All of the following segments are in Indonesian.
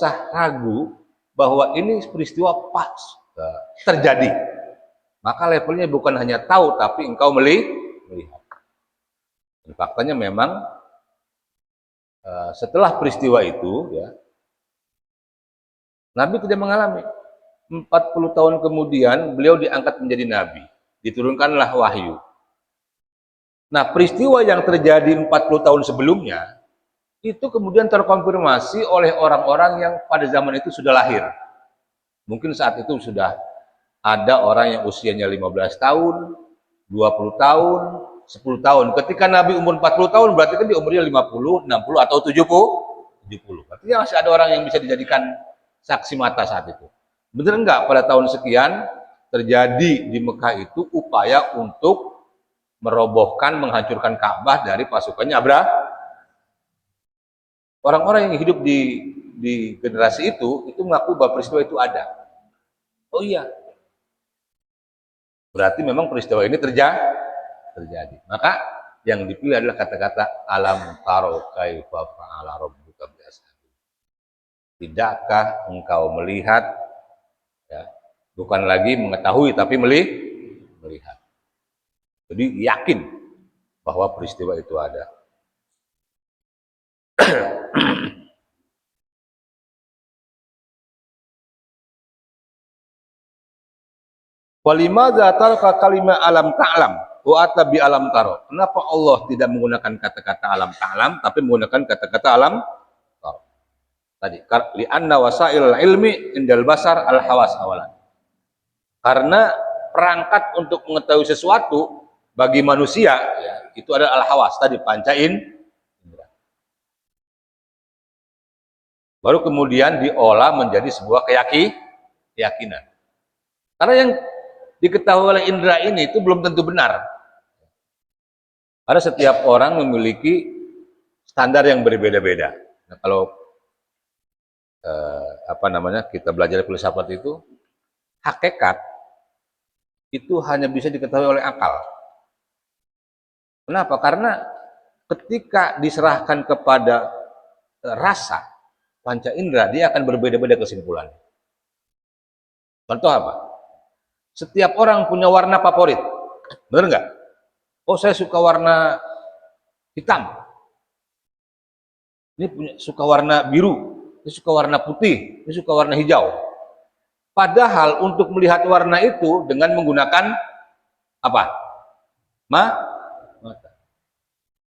usah ragu bahwa ini peristiwa pas terjadi. Maka levelnya bukan hanya tahu, tapi engkau melihat. Dan faktanya memang setelah peristiwa itu, ya, Nabi tidak mengalami. 40 tahun kemudian beliau diangkat menjadi Nabi. Diturunkanlah wahyu. Nah, peristiwa yang terjadi 40 tahun sebelumnya, itu kemudian terkonfirmasi oleh orang-orang yang pada zaman itu sudah lahir. Mungkin saat itu sudah ada orang yang usianya 15 tahun, 20 tahun, 10 tahun. Ketika Nabi umur 40 tahun, berarti kan di umurnya 50, 60, atau 70. Artinya masih ada orang yang bisa dijadikan saksi mata saat itu. Benar enggak pada tahun sekian terjadi di Mekah itu upaya untuk merobohkan, menghancurkan Ka'bah dari pasukannya Abraha? Orang-orang yang hidup di generasi itu mengaku bahwa peristiwa itu ada. Oh iya, berarti memang peristiwa ini terjadi. Maka yang dipilih adalah kata-kata alam taro kaifa fa'ala rabbuka bi'ashabil. Tidakkah engkau melihat, ya, bukan lagi mengetahui tapi melihat. Jadi yakin bahwa peristiwa itu ada. Walimadza taraka kalimat alam ta'lam wa atabi alam taro. Kenapa Allah tidak menggunakan kata-kata alam ta'lam tapi menggunakan kata-kata alam taro? Tadi li'anna wasail ilmi indal basar al hawas awalan. Karena perangkat untuk mengetahui sesuatu bagi manusia, ya, itu adalah al hawas tadi, panca indera. Baru kemudian diolah menjadi sebuah keyakinan. Karena yang diketahui oleh indera ini itu belum tentu benar. Karena setiap orang memiliki standar yang berbeda-beda. Nah, kalau kita belajar filsafat itu, hakikat itu hanya bisa diketahui oleh akal. Kenapa? Karena ketika diserahkan kepada rasa, panca indera, dia akan berbeda-beda kesimpulannya. Contoh apa? Setiap orang punya warna favorit, benar nggak? Oh, saya suka warna hitam. Ini suka warna biru. Ini suka warna putih. Ini suka warna hijau. Padahal untuk melihat warna itu dengan menggunakan apa? Mata.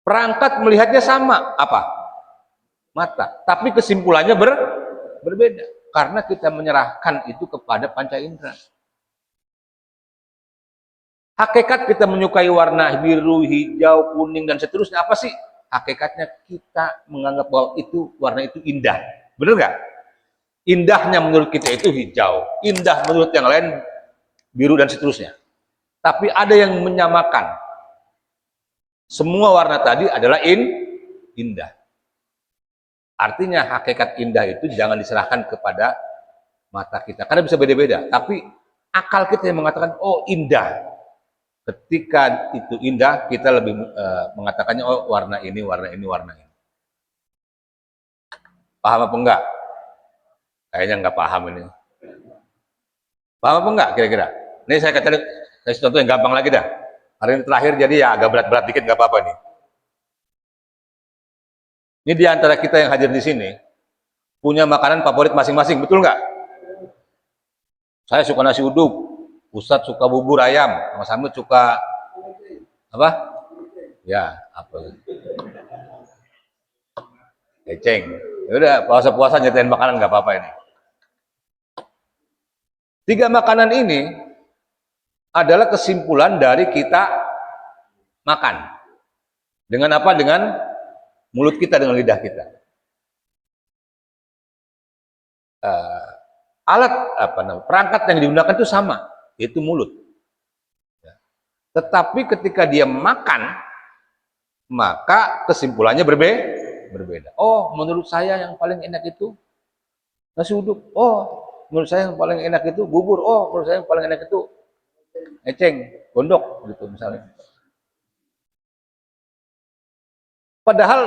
Perangkat melihatnya sama, apa? Mata. Tapi kesimpulannya berbeda. Karena kita menyerahkan itu kepada panca indera. Hakikat kita menyukai warna biru, hijau, kuning, dan seterusnya. Apa sih? Hakikatnya kita menganggap bahwa itu warna itu indah. Benar nggak? Indahnya menurut kita itu hijau. Indah menurut yang lain biru, dan seterusnya. Tapi ada yang menyamakan. Semua warna tadi adalah indah. Artinya hakikat indah itu jangan diserahkan kepada mata kita. Karena bisa beda-beda. Tapi akal kita yang mengatakan, oh indah. Ketika itu indah, kita lebih mengatakannya, oh warna ini, warna ini, warna ini. Paham apa enggak? Kayaknya enggak paham ini. Paham apa enggak kira-kira? Ini saya kasih contoh yang gampang lagi dah. Hari ini terakhir, jadi ya agak berat-berat dikit, enggak apa-apa nih. Ini di antara kita yang hadir di sini punya makanan favorit masing-masing, betul enggak? Saya suka nasi uduk. Ustadz suka bubur ayam, Mas Hamid suka apa? Ya, apa? Eceng. Ya udah, puasa-puasa nyetain makanan nggak apa-apa ini. 3 makanan ini adalah kesimpulan dari kita makan. Dengan apa? Dengan mulut kita, dengan lidah kita. Perangkat yang digunakan itu sama. Itu mulut. Tetapi ketika dia makan, maka kesimpulannya berbeda. Oh, menurut saya yang paling enak itu nasi uduk. Oh, menurut saya yang paling enak itu bubur. Oh, menurut saya yang paling enak itu eceng, gondok, gitu misalnya. Padahal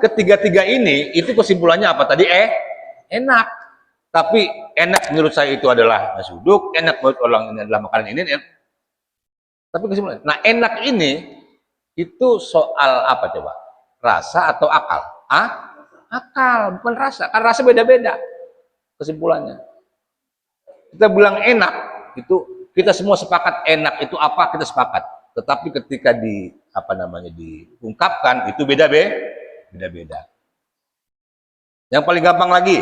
ketiga-tiga ini itu kesimpulannya apa tadi? enak. Tapi enak menurut saya itu adalah nasi uduk, enak menurut orang ini adalah makanan ini. Tapi kesimpulan, nah enak ini itu soal apa coba? Rasa atau akal? Akal, bukan rasa. Kan rasa beda-beda kesimpulannya. Kita bilang enak, itu kita semua sepakat enak itu apa, kita sepakat. Tetapi ketika diungkapkan itu beda-beda. Yang paling gampang lagi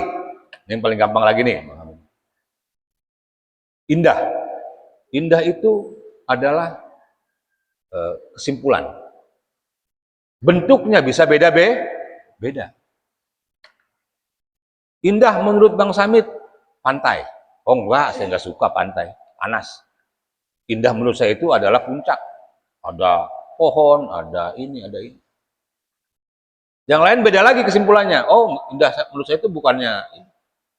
nih. Indah. Indah itu adalah kesimpulan. Bentuknya bisa beda. Indah menurut Bang Samit, pantai. Oh enggak, saya nggak suka pantai, panas. Indah menurut saya itu adalah puncak. Ada pohon, ada ini. Yang lain beda lagi kesimpulannya. Oh, indah menurut saya itu bukannya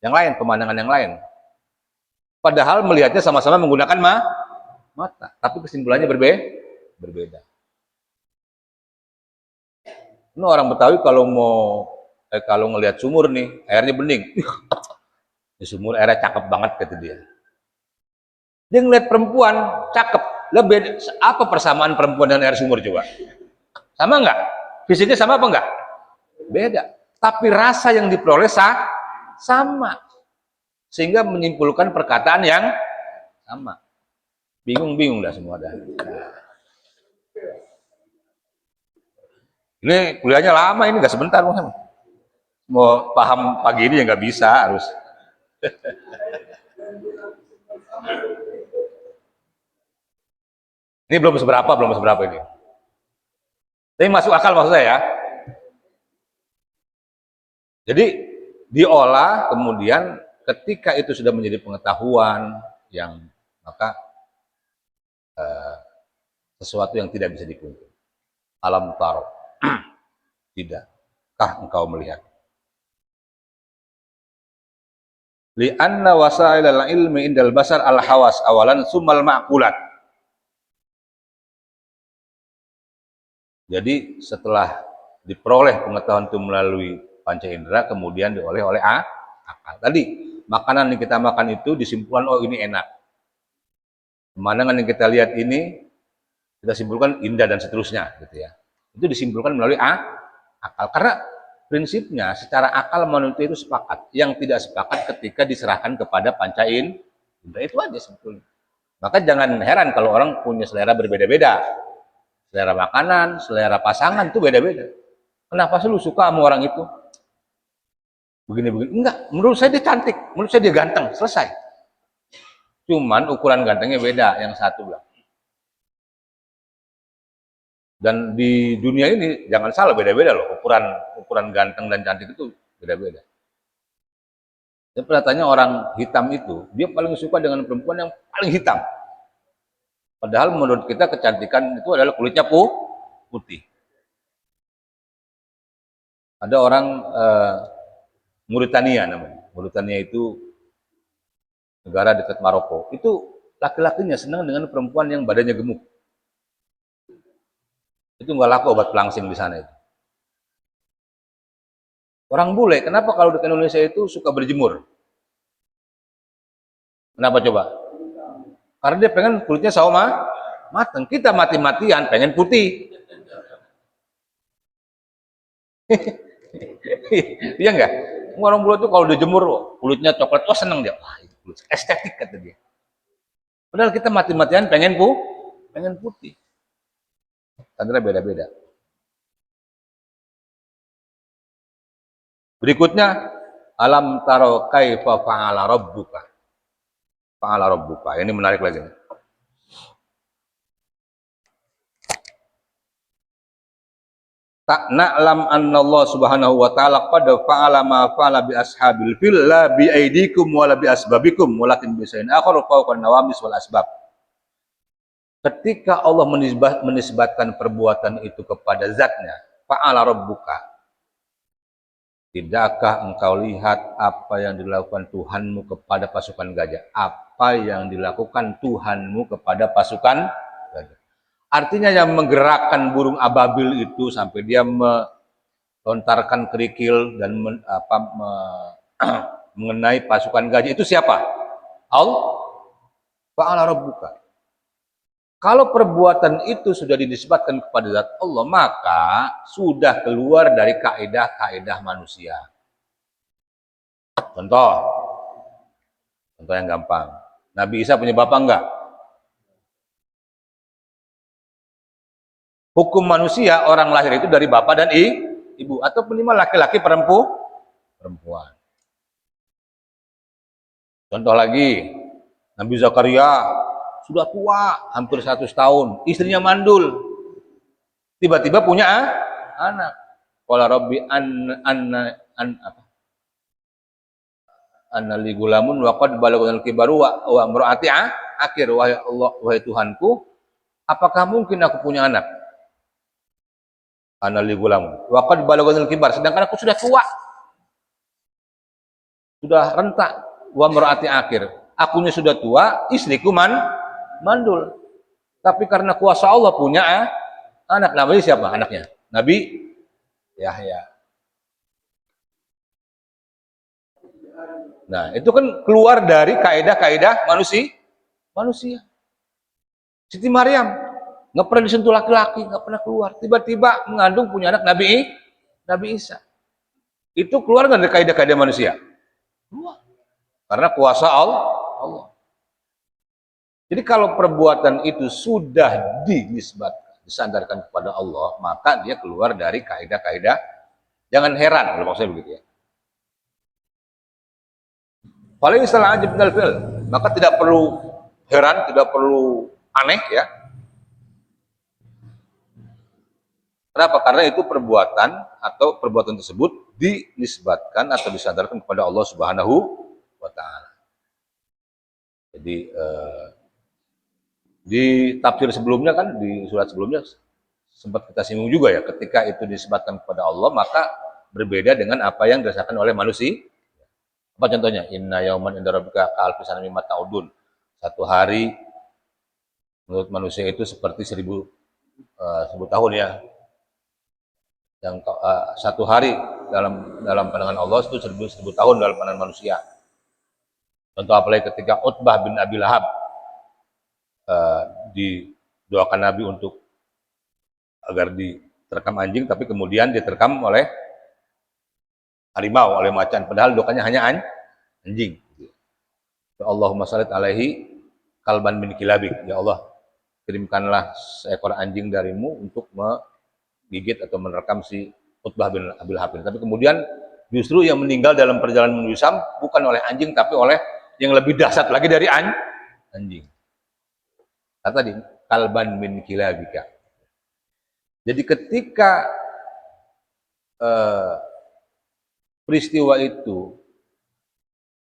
yang lain, pemandangan yang lain. Padahal melihatnya sama-sama menggunakan mata, tapi kesimpulannya berbeda. Ini orang Betawi kalau ngelihat sumur nih, airnya bening. Di sumur airnya cakep banget kata dia. Dia ngeliat perempuan cakep. Lebih apa persamaan perempuan dan air sumur coba? Sama enggak? Fisiknya sama apa enggak? Beda. Tapi rasa yang diperoleh sama. Sehingga menyimpulkan perkataan yang sama. Bingung dah semua dah. Ini kuliahnya lama ini, nggak sebentar. Mau paham pagi ini ya nggak bisa, harus. Ini belum seberapa ini. Tapi masuk akal maksud saya ya. Jadi diolah, kemudian ketika itu sudah menjadi pengetahuan yang maka sesuatu yang tidak bisa dipungkiri. Alam taro. Tidakkah engkau melihat? Li'anna wasailal ilmi indal basar al hawas awalan sumal ma'kulat. Jadi setelah diperoleh pengetahuan itu melalui panca indera, kemudian dioleh oleh akal. Tadi makanan yang kita makan itu disimpulkan, oh ini enak. Pemandangan yang kita lihat ini kita simpulkan indah dan seterusnya, gitu ya. Itu disimpulkan melalui akal. Karena prinsipnya secara akal manusia itu sepakat. Yang tidak sepakat ketika diserahkan kepada panca indera, itu aja sebetulnya. Maka jangan heran kalau orang punya selera berbeda-beda. Selera makanan, selera pasangan itu beda-beda. Kenapa sih lu suka sama orang itu? Begini-begini. Enggak, menurut saya dia cantik, menurut saya dia ganteng, selesai. Cuman ukuran gantengnya beda, yang satu bilang. Dan di dunia ini jangan salah, beda-beda loh. Ukuran ganteng dan cantik itu beda-beda. Saya pernah tanya orang hitam itu, dia paling suka dengan perempuan yang paling hitam. Padahal menurut kita kecantikan itu adalah kulitnya putih. Ada orang Mauritania namanya. Mauritania itu negara dekat Maroko. Itu laki-lakinya senang dengan perempuan yang badannya gemuk. Itu nggak laku obat pelangsing di sana itu. Orang bule, kenapa kalau di Indonesia itu suka berjemur? Kenapa coba? Karena dia pengen kulitnya sama matang. Kita mati-matian pengen putih. Iya enggak? Orang bule itu kalau dia jemur kulitnya coklat, wah seneng dia. Wah, itu kulit estetik kata dia. Padahal kita mati-matian pengen putih. Tandanya beda-beda. Berikutnya, alam taro kaifa fa'ala rabbuka. Fa'ala rabbuka. Ini menarik lagi. Tak na'lam anna Allah subhanahu wa ta'ala qad fa'ala ma fa'ala bi ashabil fil la bi aidikum wa la bi asbabikum walakin bi sayin akhar fawqa nawamis wal asbab. Ketika Allah menisbatkan perbuatan itu kepada zatnya, fa'ala rabbuka. Tidakkah engkau lihat apa yang dilakukan Tuhanmu kepada pasukan gajah? Apa yang dilakukan Tuhanmu kepada pasukan gajah? Artinya yang menggerakkan burung ababil itu sampai dia melontarkan kerikil dan mengenai pasukan gajah itu siapa? Allah. Fa'ala rabbuka. Kalau perbuatan itu sudah dinisbatkan kepada zat Allah, maka sudah keluar dari kaidah-kaidah manusia. Contoh yang gampang. Nabi Isa punya bapak enggak? Hukum manusia, orang lahir itu dari bapak dan ibu, atau minimal laki-laki perempuan. Contoh lagi, Nabi Zakaria sudah tua, hampir 100 tahun, istrinya mandul, tiba-tiba punya anak. Qala rabbi anna li gulamun wa qad balaghal kibaru wa imraati akhir. Wahai Allah, wahai Tuhanku, apakah mungkin aku punya anak? Anna li gulamun wa qad balaghal kibar, sedangkan aku sudah tua, sudah rentak. Wa imraati akhir, akunya sudah tua, istriku mandul. Tapi karena kuasa Allah punya anak. Namanya siapa anaknya? Nabi Yahya. Nah, itu kan keluar dari kaidah-kaidah manusia. Siti Maryam nggak pernah disentuh laki-laki, nggak pernah keluar. Tiba-tiba mengandung punya anak Nabi Isa. Itu keluar nggak dari kaidah-kaidah manusia? Keluar. Karena kuasa Allah. Jadi kalau perbuatan itu sudah dinisbatkan, disandarkan kepada Allah, maka dia keluar dari kaidah-kaidah. Jangan heran kalau maksudnya begitu ya. Paling istilah ajib minal fi'l, maka tidak perlu heran, tidak perlu aneh ya. Kenapa? Karena itu perbuatan atau perbuatan tersebut dinisbatkan atau disandarkan kepada Allah Subhanahu wa ta'ala. Jadi di tafsir sebelumnya kan, di surat sebelumnya sempat kita singgung juga ya, ketika itu dinisbatkan kepada Allah maka berbeda dengan apa yang dirasakan oleh manusia. Apa contohnya? Inna yauman inda rabbika ka'alfi sanatin mimma ta'udun. Satu hari menurut manusia itu seperti 1000 tahun ya. Yang satu hari dalam pandangan Allah itu 1000 tahun dalam pandangan manusia. Contoh apalagi ketika Utbah bin Abi Lahab didoakan Nabi untuk agar diterkam anjing, tapi kemudian diterkam oleh harimau, oleh macan, padahal doanya hanya anjing. Allahumma shallit alaihi kalban min kilabik. Ya Allah, kirimkanlah seekor anjing darimu untuk menggigit atau menerkam si Utbah bin Abi Lahab. Tapi kemudian justru yang meninggal dalam perjalanan menuju Syam bukan oleh anjing, tapi oleh yang lebih dahsyat lagi dari anjing. Kata tadi, kalban min kilabika. Jadi ketika peristiwa itu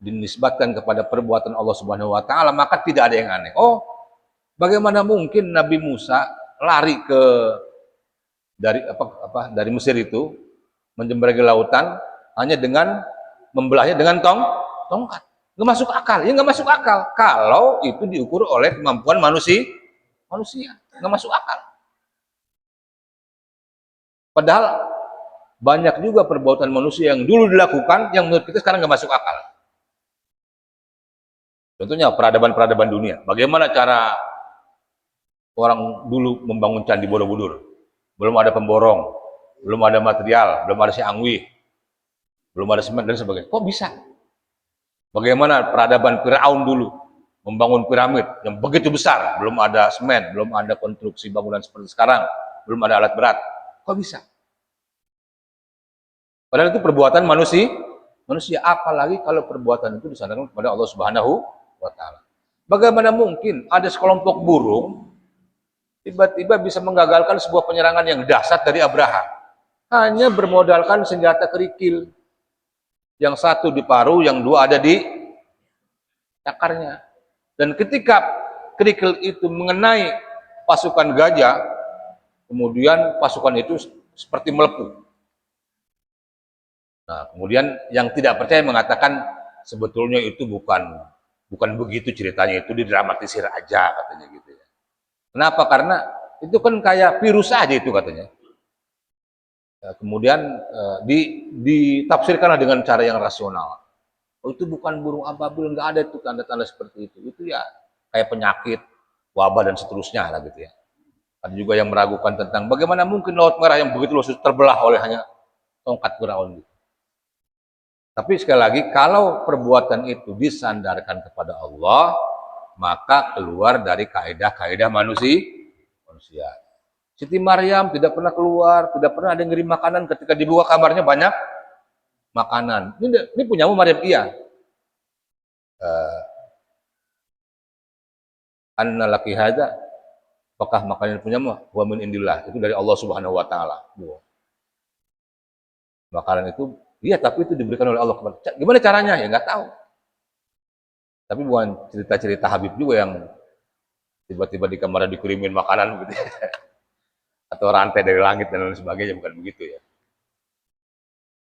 dinisbatkan kepada perbuatan Allah Subhanahu wa taala, maka tidak ada yang aneh. Oh, bagaimana mungkin Nabi Musa lari dari Mesir itu menjembragi lautan hanya dengan membelahnya dengan tongkat. Nggak masuk akal. Ya nggak masuk akal kalau itu diukur oleh kemampuan manusia. Nggak masuk akal. Padahal banyak juga perbuatan manusia yang dulu dilakukan yang menurut kita sekarang nggak masuk akal. Contohnya peradaban dunia. Bagaimana cara orang dulu membangun candi Borobudur? Belum ada pemborong, belum ada material, belum ada si angwi, belum ada semen dan sebagainya. Kok bisa? Bagaimana peradaban Firaun dulu membangun piramid yang begitu besar, belum ada semen, belum ada konstruksi bangunan seperti sekarang, belum ada alat berat. Kok bisa? Padahal itu perbuatan manusia, apalagi kalau perbuatan itu disandarkan kepada Allah Subhanahu wa taala. Bagaimana mungkin ada sekelompok burung tiba-tiba bisa menggagalkan sebuah penyerangan yang dahsyat dari Abraha? Hanya bermodalkan senjata kerikil. Yang satu di paru, yang dua ada di cakarnya. Dan ketika kerikil itu mengenai pasukan gajah, kemudian pasukan itu seperti melepuh. Nah, kemudian yang tidak percaya mengatakan sebetulnya itu bukan begitu ceritanya, itu didramatisir aja katanya gitu ya. Kenapa? Karena itu kan kayak virus aja itu katanya. Kemudian ditafsirkanlah dengan cara yang rasional. Oh itu bukan burung ababil, nggak ada itu tanda-tanda seperti itu. Itu ya kayak penyakit, wabah dan seterusnya lah gitu ya. Ada juga yang meragukan tentang bagaimana mungkin Laut Merah yang begitu luas terbelah oleh hanya tongkat Firaun gitu. Tapi sekali lagi, kalau perbuatan itu disandarkan kepada Allah, maka keluar dari kaedah-kaedah manusia. Siti Maryam tidak pernah keluar, tidak pernah ada yang ngirim makanan. Ketika dibuka kamarnya banyak makanan. Ini punyamu Maryam? Iya. Anna laki hadza, apakah makanan punyamu? Wa min indillah, itu dari Allah Subhanahu wa taala. Makanan itu iya, tapi itu diberikan oleh Allah kepada. Gimana caranya? Ya nggak tahu. Tapi bukan cerita-cerita Habib juga yang tiba-tiba di kamarnya dikirimin makanan gitu ya. Atau rantai dari langit dan lain sebagainya, bukan begitu ya.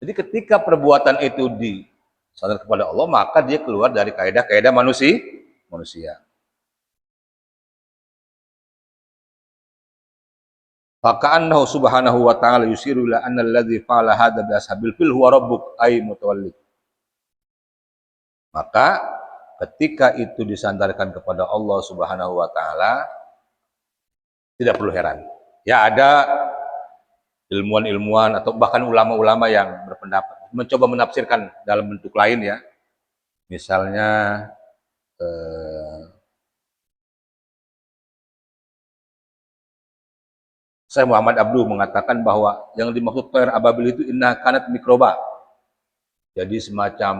Jadi ketika perbuatan itu disadar kepada Allah, maka dia keluar dari kaidah-kaidah manusia. Faka'annahu subhanahu wa ta'ala yusiru ila anna alladhi fa'ala hadha bi ashabil fil huwa rabbuk ay mutawalli. Maka ketika itu disandarkan kepada Allah Subhanahu wa taala, tidak perlu heran. Ya ada ilmuwan-ilmuwan atau bahkan ulama-ulama yang berpendapat mencoba menafsirkan dalam bentuk lain ya. Misalnya Syekh Muhammad Abduh mengatakan bahwa yang dimaksud toir ababil itu inna kanat mikroba. Jadi semacam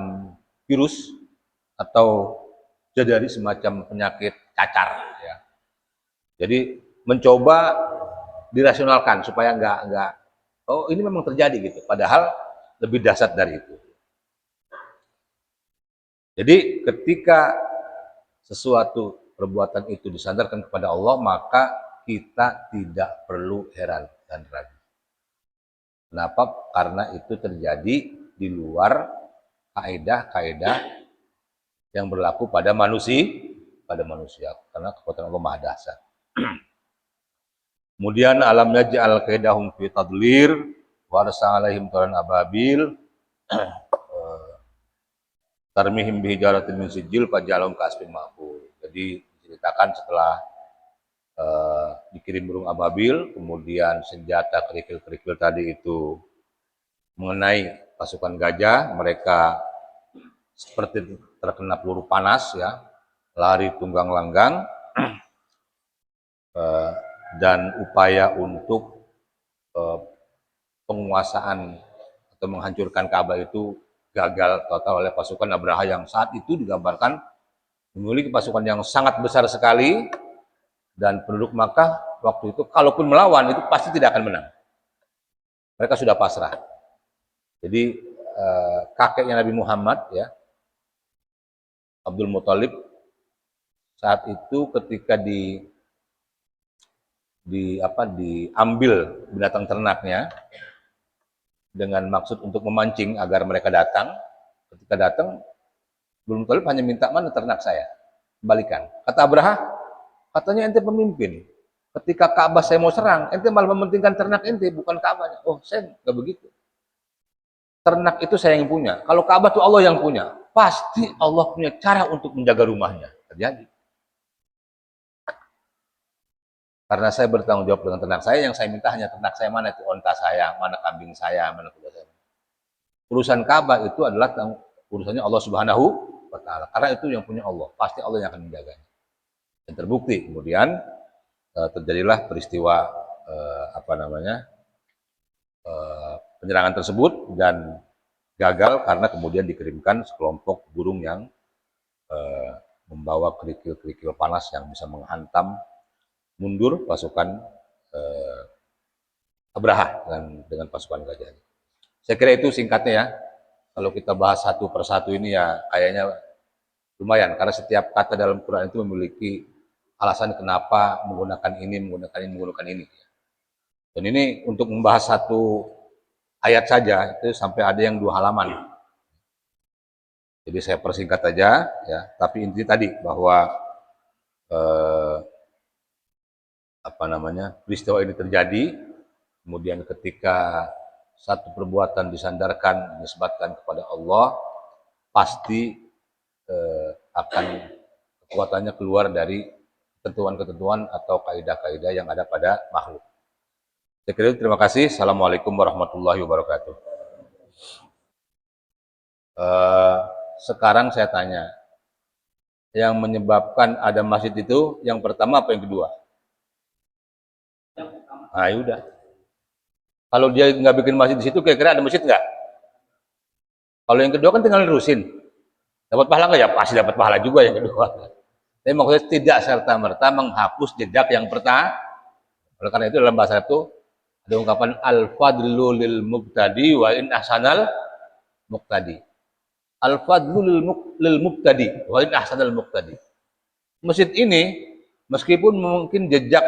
virus atau jadi semacam penyakit cacar ya. Jadi mencoba dirasionalkan supaya enggak oh ini memang terjadi gitu, padahal lebih dahsyat dari itu. Jadi ketika sesuatu perbuatan itu disandarkan kepada Allah, maka kita tidak perlu heran dan ragu. Kenapa? Karena itu terjadi di luar kaedah-kaedah yang berlaku pada manusia, karena kekuatan Allah Maha Dahsyat. Kemudian alam naj'al kaidahum fi tadlir wa arsala alaihim taran ababil tarmihim bihijaratin min sijil fajalhum kasfin ma'kul. Jadi diceritakan setelah dikirim burung ababil, kemudian senjata kerikil-kerikil tadi itu mengenai pasukan gajah, mereka seperti terkena peluru panas ya, lari tunggang langgang, dan upaya untuk penguasaan atau menghancurkan Ka'bah itu gagal total oleh pasukan Abraha yang saat itu digambarkan memiliki pasukan yang sangat besar sekali, dan penduduk Makkah waktu itu kalaupun melawan itu pasti tidak akan menang. Mereka sudah pasrah. Jadi kakeknya Nabi Muhammad ya, Abdul Muthalib, saat itu ketika diambil binatang ternaknya dengan maksud untuk memancing agar mereka datang. Ketika datang, Abdul Muthalib hanya minta, mana ternak saya? Kembalikan. Kata Abraha, katanya ente pemimpin. Ketika Ka'bah saya mau serang, ente malah mementingkan ternak ente, bukan Ka'bahnya. Oh, saya nggak begitu. Ternak itu saya yang punya. Kalau Ka'bah itu Allah yang punya. Pasti Allah punya cara untuk menjaga rumahnya. Terjadi. Karena saya bertanggung jawab dengan ternak saya, yang saya minta hanya ternak saya, mana itu onta saya, mana kambing saya, mana kuda saya. Urusan Ka'bah itu adalah urusannya Allah Subhanahu wa taala. Karena itu yang punya Allah, pasti Allah yang akan menjaganya. Dan terbukti kemudian terjadilah peristiwa penyerangan tersebut dan gagal karena kemudian dikirimkan sekelompok burung yang membawa kerikil-kerikil panas yang bisa menghantam mundur pasukan Abraha dengan pasukan gajah. Saya kira itu singkatnya ya. Kalau kita bahas satu persatu ini ya kayaknya lumayan, karena setiap kata dalam Quran itu memiliki alasan kenapa menggunakan ini. Dan ini untuk membahas satu ayat saja itu sampai ada yang 2 halaman. Jadi saya persingkat aja ya, tapi inti tadi bahwa peristiwa ini terjadi, kemudian ketika satu perbuatan disandarkan, dinisbatkan kepada Allah, pasti akan kekuatannya keluar dari ketentuan-ketentuan atau kaidah-kaidah yang ada pada makhluk. Saya kira terima kasih. Assalamualaikum warahmatullahi wabarakatuh. Sekarang saya tanya, yang menyebabkan ada masjid itu yang pertama apa yang kedua? Nah, yaudah. Kalau dia nggak bikin masjid di situ, kira-kira ada masjid nggak? Kalau yang kedua kan tinggal nerusin. Dapat pahala nggak? Ya pasti dapat pahala juga yang kedua. Tapi maksudnya tidak serta-merta menghapus jejak yang pertama. Oleh karena itu dalam bahasa itu ada ungkapan al-fadlu lil mubtadi wa in ahsanal muqtadi. Al-fadlu lil mubtadi wa in ahsanal muqtadi. Masjid ini meskipun mungkin jejak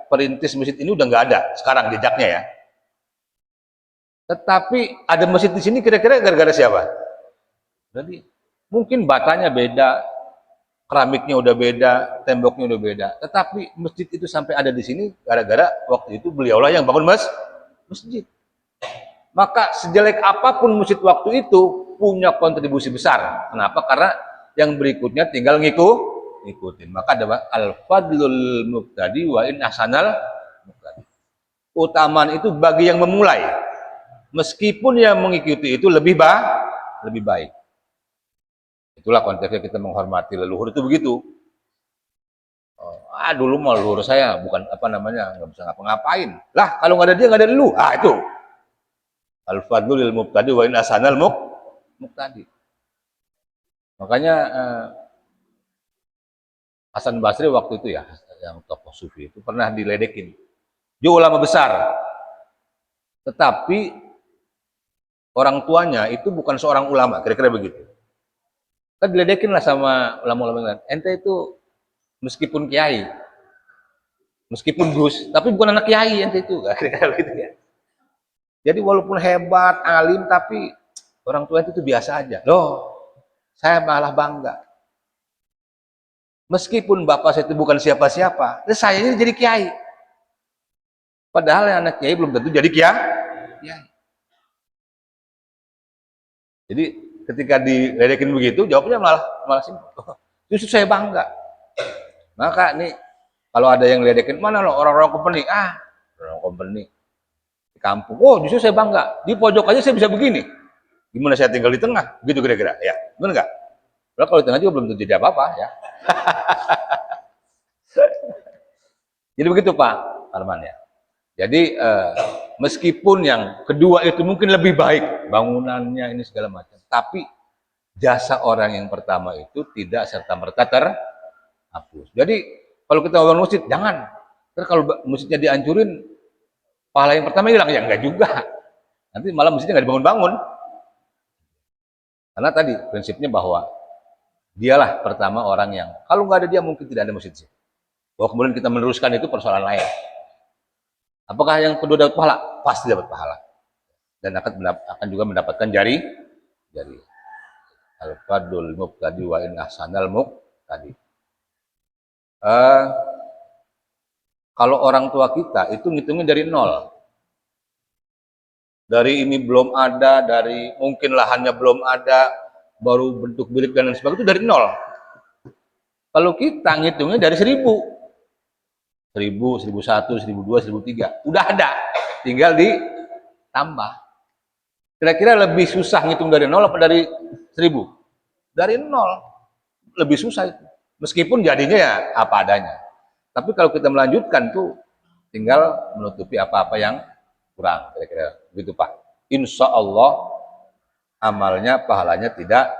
perintis masjid ini udah nggak ada sekarang jejaknya ya. Tetapi ada masjid di sini kira-kira gara-gara siapa? Jadi mungkin batanya beda, keramiknya udah beda, temboknya udah beda. Tetapi masjid itu sampai ada di sini gara-gara waktu itu beliaulah yang bangun masjid. Maka sejelek apapun masjid waktu itu punya kontribusi besar. Kenapa? Karena yang berikutnya tinggal ngikutin. Maka ada al-fadlul muqtadi wa in ahsanal muqtadi. Utamaan itu bagi yang memulai. Meskipun yang mengikuti itu lebih baik. Itulah konteksnya kita menghormati leluhur itu begitu. Dulu mau leluhur saya bukan nggak bisa ngapa-ngapain. Lah kalau nggak ada dia nggak ada lu. Itu. Al-fadlu lil mubtadi wa in asanal muqtadi. Makanya Hasan Basri waktu itu ya, yang tokoh sufi itu pernah diledekin. Dia ulama besar. Tetapi orang tuanya itu bukan seorang ulama, kira-kira begitu. Kan diledekin lah sama ulama-ulama lain. Ente itu meskipun kiai, meskipun gus, tapi bukan anak kiai ente itu, kira-kira begitu ya. Jadi walaupun hebat, alim, tapi orang tua itu biasa aja. Loh, saya malah bangga. Meskipun bapak saya itu bukan siapa-siapa, saya ini jadi kiai. Padahal yang anak kiai belum tentu jadi kiai. Jadi ketika diledekin begitu, jawabnya malah simpel. Justru saya bangga. Maka nih, kalau ada yang ledekin, mana loh orang-orang company? Orang company di kampung. Oh, justru saya bangga. Di pojok aja saya bisa begini. Gimana saya tinggal di tengah? Gitu kira-kira. Ya, benar nggak? Kalau di tengah juga belum tentu jadi apa-apa ya. Jadi begitu Pak Arman ya. Jadi meskipun yang kedua itu mungkin lebih baik bangunannya ini segala macam, tapi jasa orang yang pertama itu tidak serta-merta terhapus. Jadi kalau kita bangun masjid jangan. Terus kalau masjidnya dihancurin, pahala yang pertama hilang ya enggak juga. Nanti malah masjidnya nggak dibangun-bangun. Karena tadi prinsipnya bahwa dialah pertama orang yang kalau nggak ada dia mungkin tidak ada masjid. Bahwa kemudian kita meneruskan itu persoalan lain. Apakah yang kedua dapat pahala? Pasti dapat pahala. Dan akan juga mendapatkan jari. Al-fadlul muqtadi wa in ahsanal muqtadi. Kalau orang tua kita itu ngitungin dari nol. Dari ini belum ada, dari mungkin lahannya belum ada, baru bentuk bilik dan lain sebagainya itu dari nol. Kalau kita ngitungnya dari 1000. 1000, 1001, 1002, 1003. Udah ada, tinggal ditambah. Kira-kira lebih susah ngitung dari 0 apa dari 1000? Dari 0. Lebih susah itu. Meskipun jadinya ya apa adanya. Tapi kalau kita melanjutkan tuh tinggal menutupi apa-apa yang kurang. Kira-kira begitu Pak. Insya Allah amalnya, pahalanya tidak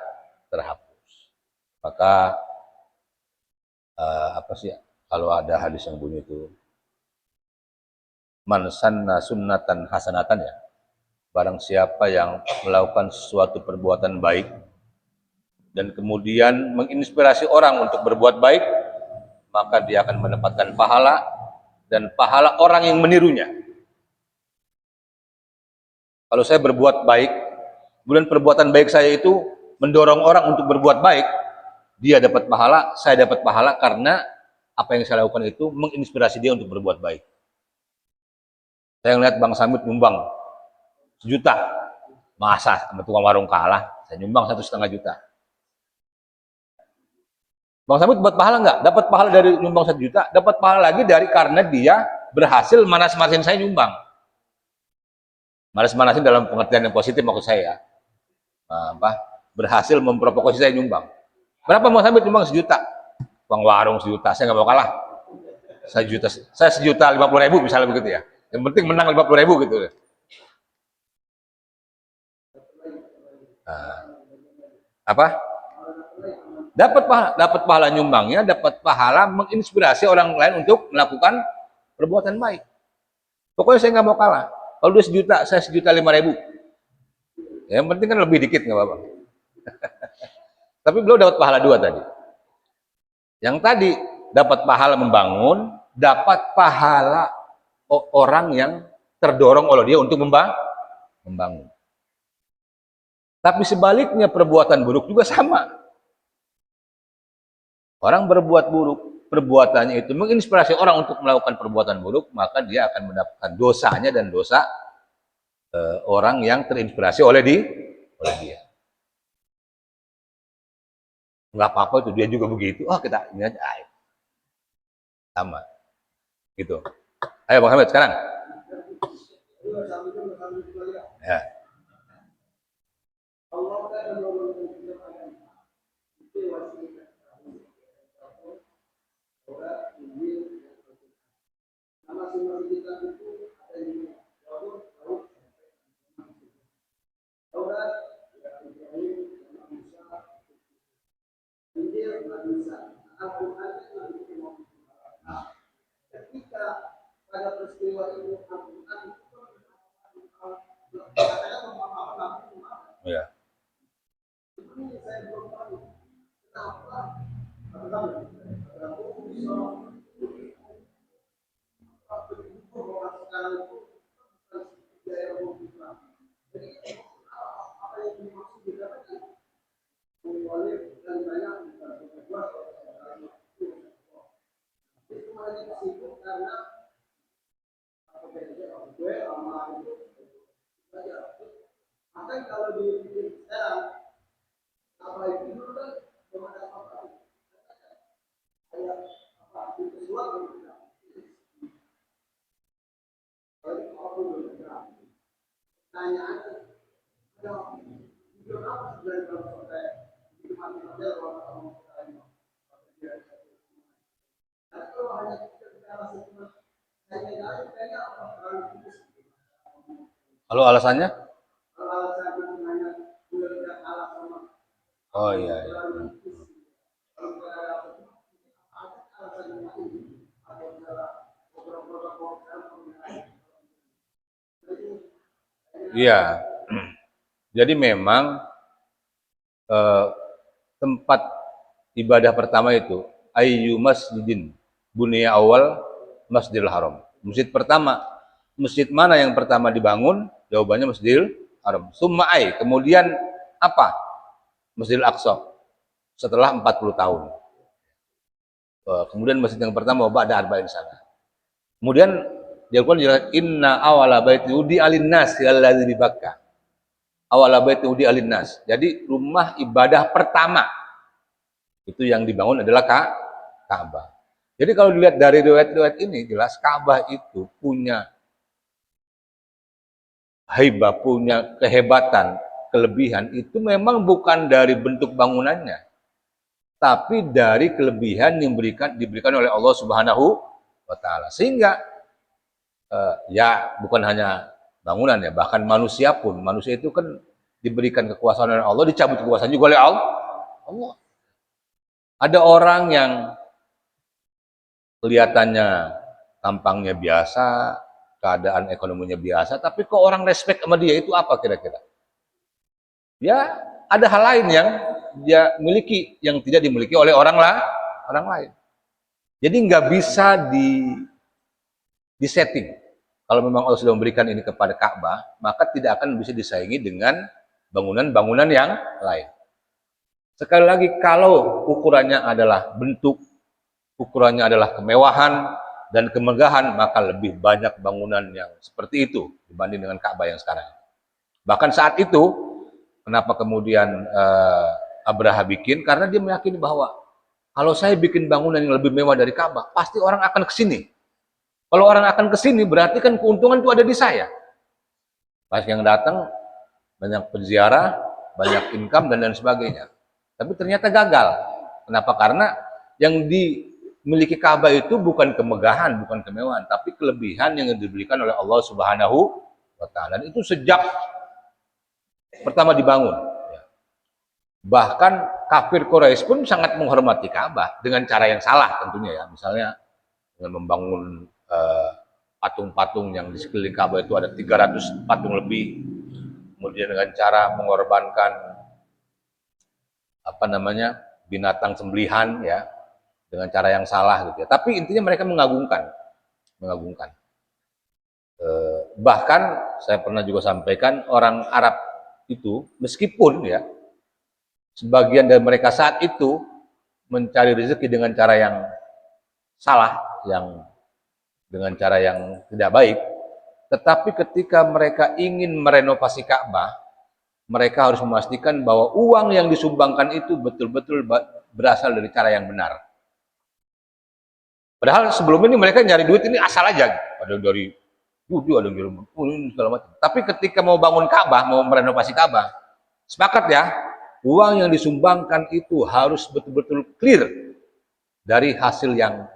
terhapus. Maka kalau ada hadis yang bunyi itu man sanna sunnatan hasanatan ya, barang siapa yang melakukan suatu perbuatan baik dan kemudian menginspirasi orang untuk berbuat baik, maka dia akan mendapatkan pahala dan pahala orang yang menirunya. Kalau saya berbuat baik, kemudian perbuatan baik saya itu mendorong orang untuk berbuat baik, dia dapat pahala, saya dapat pahala karena apa yang saya lakukan itu menginspirasi dia untuk berbuat baik. Saya ngeliat Bang Samit nyumbang 1 juta, masa sama tukang warung kalah, saya nyumbang 1,5 juta. Bang Sabit dapat pahala nggak? Dapat pahala dari nyumbang 1 juta, dapat pahala lagi dari karena dia berhasil manas-manasin saya nyumbang. Manas-manasin dalam pengertian yang positif maksud saya. Berhasil memprovokasi saya nyumbang. Berapa Bang Sabit nyumbang? 1 juta. Uang warung 1 juta, saya nggak mau kalah. 1 juta, saya 1.050.000 misalnya begitu ya. Yang penting menang 50.000 gitu. Apa? Dapat pahala nyumbangnya, dapat pahala menginspirasi orang lain untuk melakukan perbuatan baik. Pokoknya saya nggak mau kalah. Kalau dia 1 juta, saya 1.005.000. Yang penting kan lebih dikit nggak apa-apa. Tapi beliau dapat pahala 2 tadi. Yang tadi dapat pahala membangun, dapat pahala orang yang terdorong oleh dia untuk membangun. Tapi sebaliknya perbuatan buruk juga sama. Orang berbuat buruk, perbuatannya itu menginspirasi orang untuk melakukan perbuatan buruk, maka dia akan mendapatkan dosanya dan dosa orang yang terinspirasi oleh dia. Nggak apa-apa itu, dia juga begitu. Oh, kita ini aja. Sama. Gitu. Ayo Bang Hamid sekarang. Ya. Ya. Kalau alasannya? Oh iya, iya. Iya. Jadi memang tempat ibadah pertama itu ayyu masjidin bunya awal Masjidil Haram. Masjid pertama, masjid mana yang pertama dibangun? Jawabannya Masjidil Haram. Summa ai, kemudian apa? Masjidil Aqsa setelah 40 tahun. Kemudian masjid yang pertama ba'da arba'in sana. Kemudian dia pun jelas inna awala baiti udi alinnas alladzi di Bakkah. Awala baiti udi alinnas. Jadi rumah ibadah pertama itu yang dibangun adalah Ka'bah. Jadi kalau dilihat dari riwayat-riwayat ini jelas Ka'bah itu punya haibah, punya kehebatan, kelebihan itu memang bukan dari bentuk bangunannya, tapi dari kelebihan yang diberikan oleh Allah Subhanahu wa taala. Sehingga ya bukan hanya bangunan ya, bahkan manusia pun, manusia itu kan diberikan kekuasaan oleh Allah, dicabut kekuasaan juga oleh Allah. Ada orang yang kelihatannya tampangnya biasa, keadaan ekonominya biasa, tapi kok orang respect sama dia, itu apa kira-kira? Ya, ada hal lain yang dia miliki yang tidak dimiliki oleh orang lain. Jadi nggak bisa disetting. Kalau memang Allah sudah memberikan ini kepada Ka'bah, maka tidak akan bisa disaingi dengan bangunan-bangunan yang lain. Sekali lagi, kalau ukurannya adalah bentuk, ukurannya adalah kemewahan dan kemegahan, maka lebih banyak bangunan yang seperti itu dibanding dengan Ka'bah yang sekarang. Bahkan saat itu, kenapa kemudian Abraha bikin? Karena dia meyakini bahwa Kalau saya bikin bangunan yang lebih mewah dari Ka'bah, pasti orang akan ke sini. Kalau orang akan ke sini, berarti kan keuntungan itu ada di saya. Pas yang datang, banyak penziarah, banyak income, dan lain sebagainya. Tapi ternyata gagal. Kenapa? Karena yang dimiliki Ka'bah itu bukan kemegahan, bukan kemewahan, tapi kelebihan yang diberikan oleh Allah Subhanahu wa Ta'ala. Dan itu sejak pertama dibangun. Bahkan kafir Quraisy pun sangat menghormati Ka'bah dengan cara yang salah tentunya ya. Misalnya dengan membangun patung-patung yang di sekeliling Ka'bah itu ada 300 patung lebih. Kemudian dengan cara mengorbankan binatang sembelihan ya dengan cara yang salah gitu ya. Tapi intinya mereka mengagungkan. Bahkan saya pernah juga sampaikan orang Arab itu meskipun ya sebagian dari mereka saat itu mencari rezeki dengan cara yang salah, dengan cara yang tidak baik, tetapi ketika mereka ingin merenovasi Ka'bah, mereka harus memastikan bahwa uang yang disumbangkan itu betul-betul berasal dari cara yang benar. Padahal sebelum ini mereka nyari duit ini asal aja, ada dari judi, ada dari segala macam. Tapi ketika mau bangun Ka'bah, mau merenovasi Ka'bah, sepakat ya, uang yang disumbangkan itu harus betul-betul clear dari hasil yang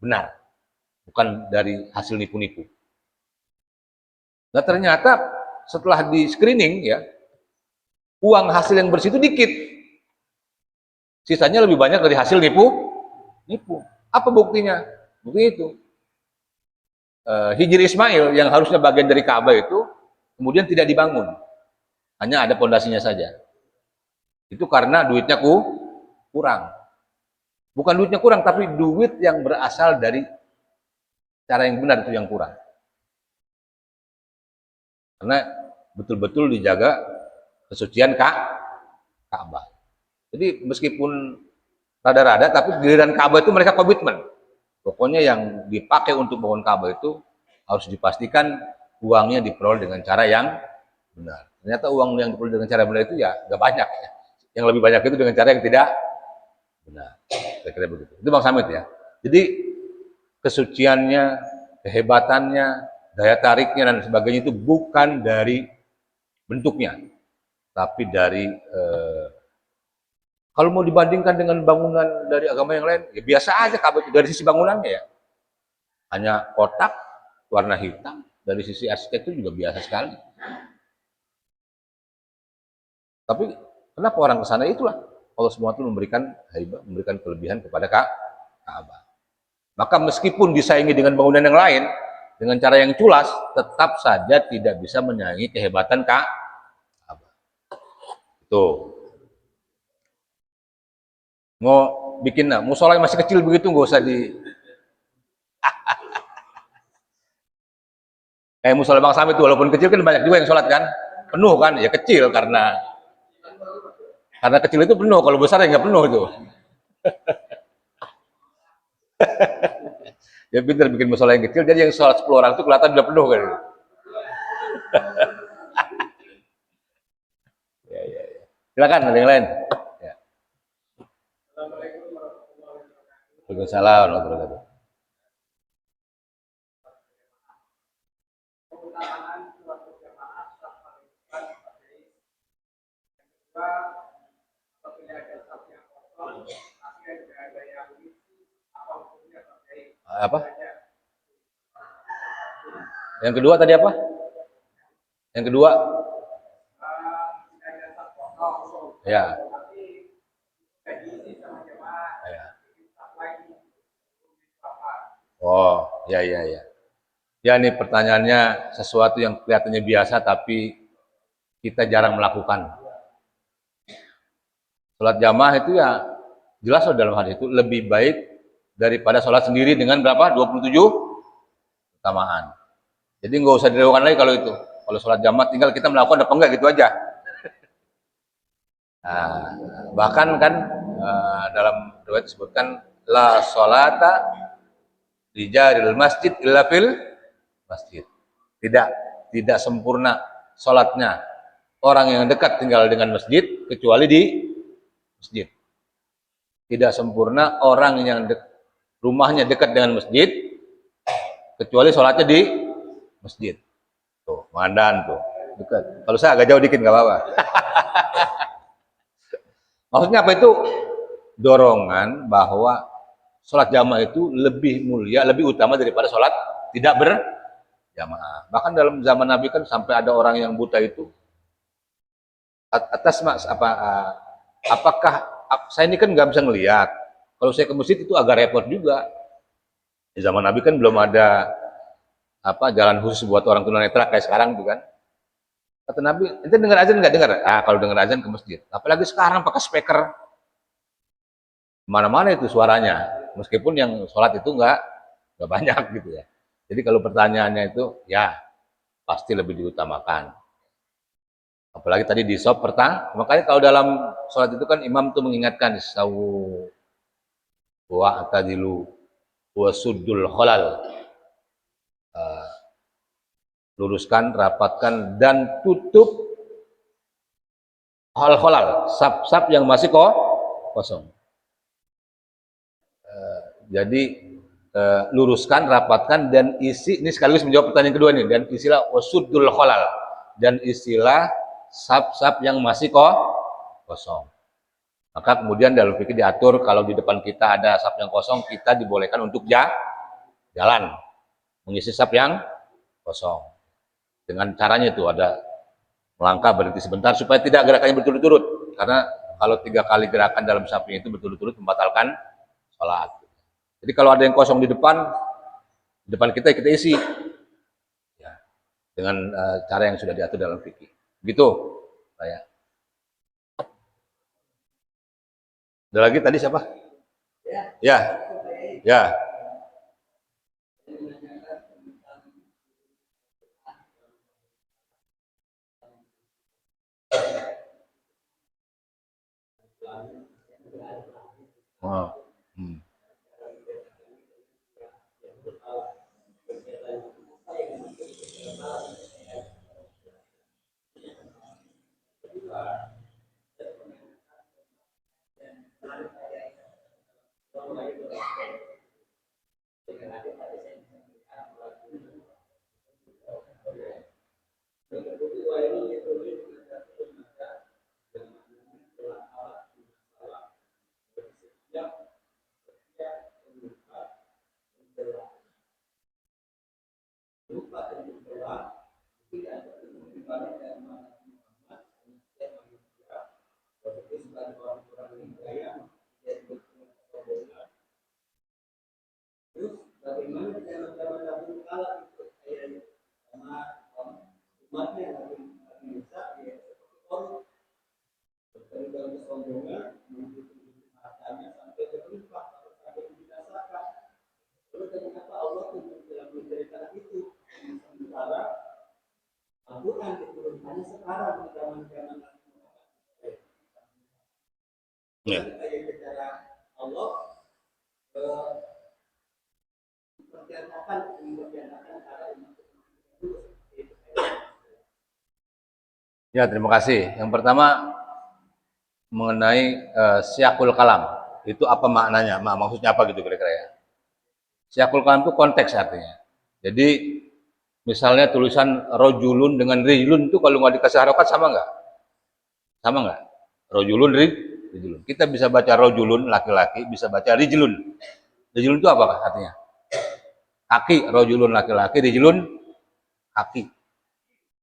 benar, bukan dari hasil nipu-nipu. Nah ternyata setelah di screening ya, uang hasil yang bersih itu dikit, sisanya lebih banyak dari hasil nipu. Apa buktinya? Bukti itu Hijri Ismail yang harusnya bagian dari Ka'bah itu kemudian tidak dibangun, hanya ada pondasinya saja. Itu karena duitnya kurang. Bukan duitnya kurang, tapi duit yang berasal dari cara yang benar itu yang kurang. Karena betul-betul dijaga kesucian Ka'bah. Jadi meskipun rada-rada, tapi giliran Ka'bah itu mereka komitmen. Pokoknya yang dipakai untuk bangun Ka'bah itu harus dipastikan uangnya diperoleh dengan cara yang benar. Ternyata uang yang diperoleh dengan cara benar itu ya gak banyak. Yang lebih banyak itu dengan cara yang tidak benar. Saya kira begitu. Itu Bang Samit ya. Jadi kesuciannya, kehebatannya, daya tariknya dan sebagainya itu bukan dari bentuknya, tapi dari kalau mau dibandingkan dengan bangunan dari agama yang lain, ya biasa aja Ka'bah dari sisi bangunannya ya. Hanya kotak warna hitam, dari sisi arsitektur juga biasa sekali. Tapi kenapa orang ke sana? Itulah Allah SWT memberikan haibah, memberikan kelebihan kepada Ka'bah. Maka meskipun disaingi dengan bangunan yang lain dengan cara yang culas, tetap saja tidak bisa menyaingi kehebatan Ka'bah. Tuh. Mau bikin musola yang masih kecil begitu nggak usah di kayak musola Bang Samit itu walaupun kecil kan banyak juga yang sholat kan, penuh kan, ya kecil karena kecil itu penuh, kalau besar ya nggak penuh itu. Ya pintar bikin musola yang kecil, jadi yang sholat 10 orang itu kelihatan udah penuh kan. Ya. Silakan ada yang lain. Ya. Waalaikumsalam warahmatullahi wabarakatuh. Apa? Yang kedua tadi apa? Yang kedua? Ya. Oh, ya. Ya, ini pertanyaannya sesuatu yang kelihatannya biasa tapi kita jarang melakukan. Sholat jamaah itu ya jelas dalam hal itu lebih baik daripada sholat sendiri dengan berapa? 27 keutamaan. Jadi nggak usah diragukan lagi kalau itu. Kalau sholat jamaah tinggal kita melakukan apa enggak gitu aja. Nah, bahkan kan dalam riwayat disebutkan la sholata di jaril masjid illa fil masjid. Tidak sempurna sholatnya orang yang dekat tinggal dengan masjid kecuali di masjid. tidak sempurna orang yang rumahnya dekat dengan masjid, kecuali sholatnya di masjid. Tuh, mandan tuh, dekat. Kalau saya agak jauh dikit nggak apa-apa. Maksudnya apa itu? Dorongan bahwa sholat jamaah itu lebih mulia, lebih utama daripada sholat tidak berjamaah. Bahkan dalam zaman Nabi kan sampai ada orang yang buta itu atas apakah saya ini kan nggak bisa ngelihat. Kalau saya ke masjid itu agak repot juga. Di zaman Nabi kan belum ada jalan khusus buat orang tunanetra kayak sekarang tuh kan. Kata Nabi, ente dengar azan nggak dengar? Ah, kalau dengar azan ke masjid. Apalagi sekarang pakai speaker, mana-mana itu suaranya. Meskipun yang sholat itu nggak banyak gitu ya. Jadi kalau pertanyaannya itu, ya pasti lebih diutamakan. Apalagi tadi di shop pertama, makanya kalau dalam sholat itu kan imam tuh mengingatkan sawu wa atadilu wa suddul khalal. Luruskan, rapatkan dan tutup khalal, sap-sap yang masih kosong. Jadi luruskan, rapatkan dan isi, ini sekaligus menjawab pertanyaan kedua nih, dan isilah wasuddul khalal, dan isilah sap-sap yang masih kosong. Maka kemudian dalam fikih diatur kalau di depan kita ada sap yang kosong, kita dibolehkan untuk jalan mengisi sap yang kosong. Dengan caranya itu ada melangkah, berhenti sebentar supaya tidak gerakannya berturut-turut. Karena kalau 3 kali gerakan dalam samping itu berturut-turut membatalkan sholat. Jadi kalau ada yang kosong di depan kita isi ya, dengan cara yang sudah diatur dalam fikih. Gitu, saya. Ada lagi tadi siapa? Ya, ya. Oh. Hmm. Ya. Ya, terima kasih. Yang pertama mengenai syakul kalam. Itu apa maknanya? Maksudnya apa gitu kira-kira ya? Syakul kalam itu konteks artinya. Jadi misalnya tulisan rojulun dengan rijlun itu kalau nggak dikasih harokat sama nggak? Sama nggak? Rojulun, rijlun. Kita bisa baca rojulun laki-laki, bisa baca rijlun. Rijlun itu apa artinya? Kaki, rojulun laki-laki, rijlun kaki.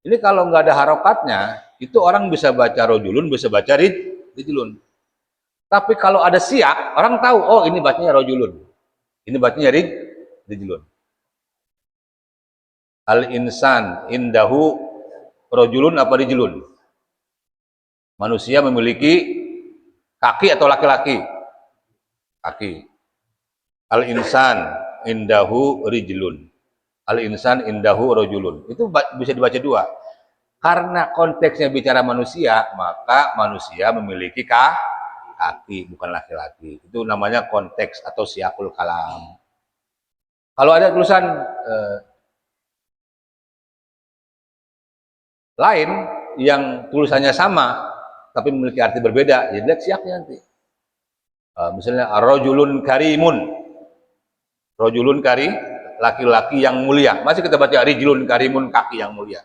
Ini kalau nggak ada harokatnya, itu orang bisa baca rojulun, bisa baca rijlun. Tapi kalau ada siak, orang tahu, oh ini bacanya rojulun. Ini bacanya rijlun. Al-insan indahu rojulun apa rijlun? Manusia memiliki kaki atau laki-laki? Kaki. Al-insan indahu rijlun. Al-insan indahu rojulun. Itu bisa dibaca dua. Karena konteksnya bicara manusia, maka manusia memiliki kaki, bukan laki-laki. Itu namanya konteks atau siyakul kalam. Kalau ada tulisan lain yang tulisannya sama, tapi memiliki arti berbeda, ya lihat siyaknya nanti. Misalnya rajulun karimun, rajulun kari, laki-laki yang mulia. Masih kita baca rijlun karimun, kaki yang mulia.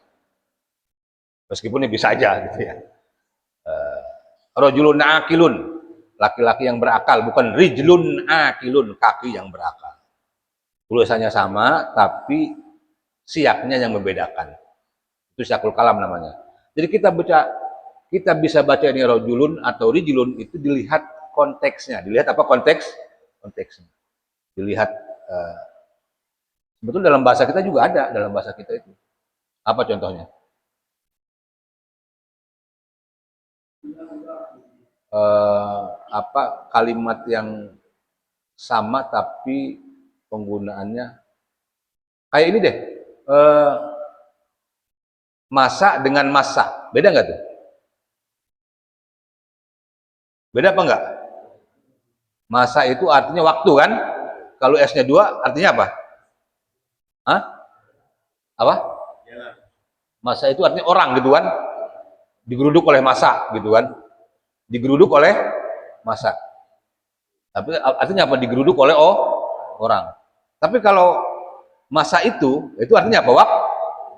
Meskipun ini bisa aja gitu ya. Rajulun akilun, laki-laki yang berakal, bukan rijlun akilun, kaki yang berakal. Tulisannya sama, tapi siaknya yang membedakan. Itu syakul kalam namanya. Jadi kita bisa baca ini rajulun atau rijlun itu dilihat konteksnya. Dilihat apa konteksnya. Dilihat betul dalam bahasa kita juga ada, dalam bahasa kita itu. Apa contohnya? Apa kalimat yang sama tapi penggunaannya kayak ini deh. Masa dengan masa, beda nggak tuh? Beda apa enggak? Masa itu artinya waktu kan? Kalau S-nya 2 artinya apa? Hah? Apa? Masa itu artinya orang gitu kan? Digeruduk oleh masa gitu kan? Digeruduk oleh masa. Tapi artinya apa? Digeruduk oleh orang. Tapi kalau masa itu artinya apa?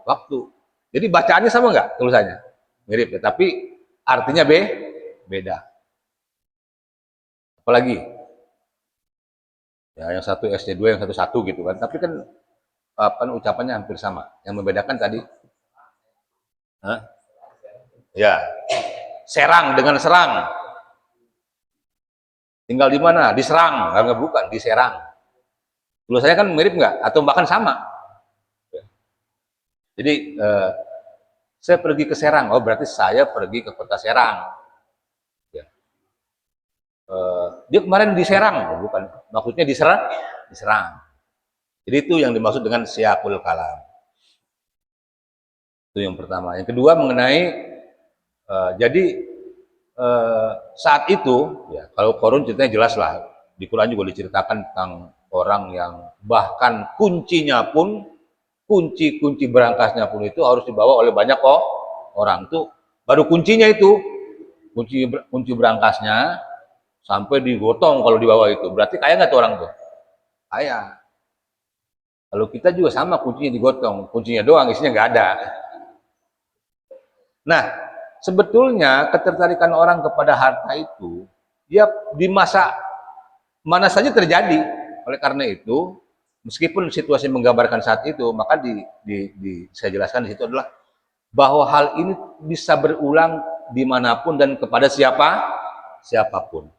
Waktu. Jadi bacaannya sama nggak tulisannya? Mirip ya, tapi artinya beda. Apalagi? Ya, yang satu SD2, yang satu satu gitu kan. Tapi kan apa ucapannya hampir sama. Yang membedakan tadi, hah? Ya, serang dengan serang. Tinggal di mana? Diserang, enggak bukan, diserang. Tulisannya kan mirip nggak? Atau bahkan sama. Jadi saya pergi ke Serang, oh berarti saya pergi ke kota Serang. Ya. Dia kemarin diserang, bukan? Maksudnya diserang. Jadi itu yang dimaksud dengan siakul kalam. Itu yang pertama. Yang kedua mengenai jadi saat itu, ya kalau Korun ceritanya jelas lah. Di Quran juga diceritakan tentang orang yang bahkan kuncinya pun kunci berangkasnya pun itu harus dibawa oleh banyak orang. Itu baru kuncinya itu, kunci berangkasnya sampai digotong kalau dibawa itu. Berarti kaya nggak tuh orang tuh? Kaya. Kalau kita juga sama, kuncinya digotong, kuncinya doang, isinya nggak ada. Nah, sebetulnya ketertarikan orang kepada harta itu, dia di masa mana saja terjadi. Oleh karena itu, meskipun situasi menggambarkan saat itu, maka saya jelaskan di situ adalah bahwa hal ini bisa berulang dimanapun dan kepada siapapun.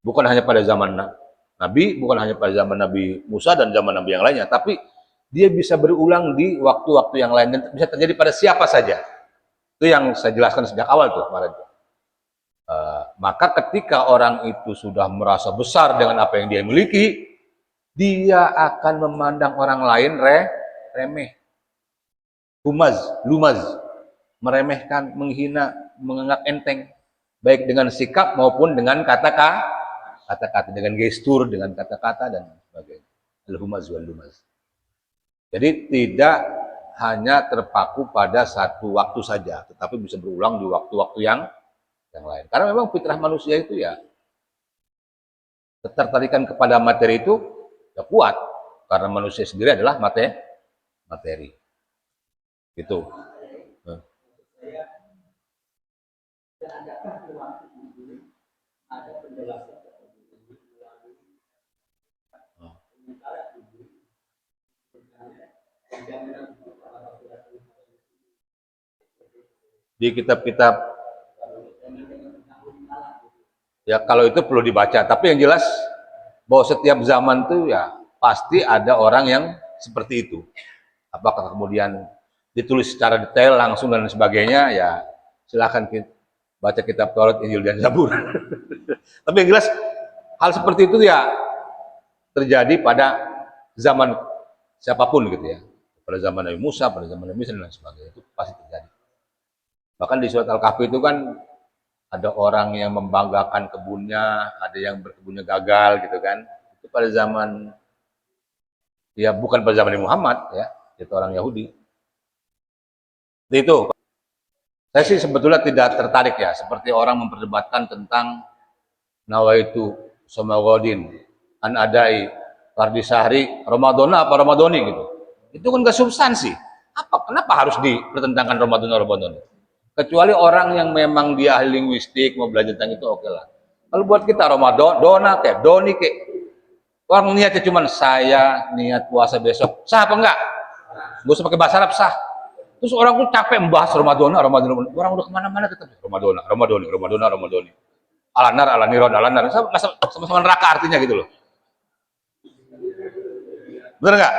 Bukan hanya pada zaman Nabi, bukan hanya pada zaman Nabi Musa dan zaman Nabi yang lainnya, tapi dia bisa berulang di waktu-waktu yang lain dan bisa terjadi pada siapa saja. Itu yang saya jelaskan sejak awal tuh kemarin. Maka ketika orang itu sudah merasa besar dengan apa yang dia miliki, dia akan memandang orang lain remeh, lumaz, meremehkan, menghina, menganggap enteng, baik dengan sikap maupun dengan kata-kata, dengan gestur, dengan kata-kata dan sebagainya. Al-humaz wal lumaz. Jadi tidak hanya terpaku pada satu waktu saja, tetapi bisa berulang di waktu-waktu yang lain. Karena memang fitrah manusia itu ya ketertarikan kepada materi itu ya kuat, karena manusia sendiri adalah materi. Gitu. Di kitab-kitab ya kalau itu perlu dibaca, tapi yang jelas bahwa setiap zaman tuh ya pasti ada orang yang seperti itu. Apakah kemudian ditulis secara detail langsung dan sebagainya, ya silahkan baca kitab Taurat, Injil dan Zabur. Tapi yang jelas hal seperti itu ya terjadi pada zaman siapapun gitu ya. Pada zaman Nabi Musa, pada zaman Nabi Isa dan sebagainya, itu pasti terjadi. Bahkan di surat Al-Kahfi itu kan ada orang yang membanggakan kebunnya, ada yang berkebunnya gagal gitu kan. Itu pada zaman ya bukan pada zaman Muhammad ya, itu orang Yahudi. Itu saya sih sebetulnya tidak tertarik ya, seperti orang memperdebatkan tentang nawaitu Somagodin, an adai, fardi sahri, Ramadona apa Ramadoni gitu. Itu kan gak substansi. Kenapa harus dipertentangkan Ramadan? Kecuali orang yang memang dia ahli linguistik mau belajar tentang itu, oke lah. Kalau buat kita Ramadan, dona kayak doni kayak orang niatnya cuma saya niat puasa besok, sah apa enggak? Gak usah pakai bahasa Arab, sah. Terus orang tuh capek membahas Ramadan. Orang udah kemana-mana tetap Ramadoni. Alanar, sama-sama neraka artinya gitu loh. Bener nggak?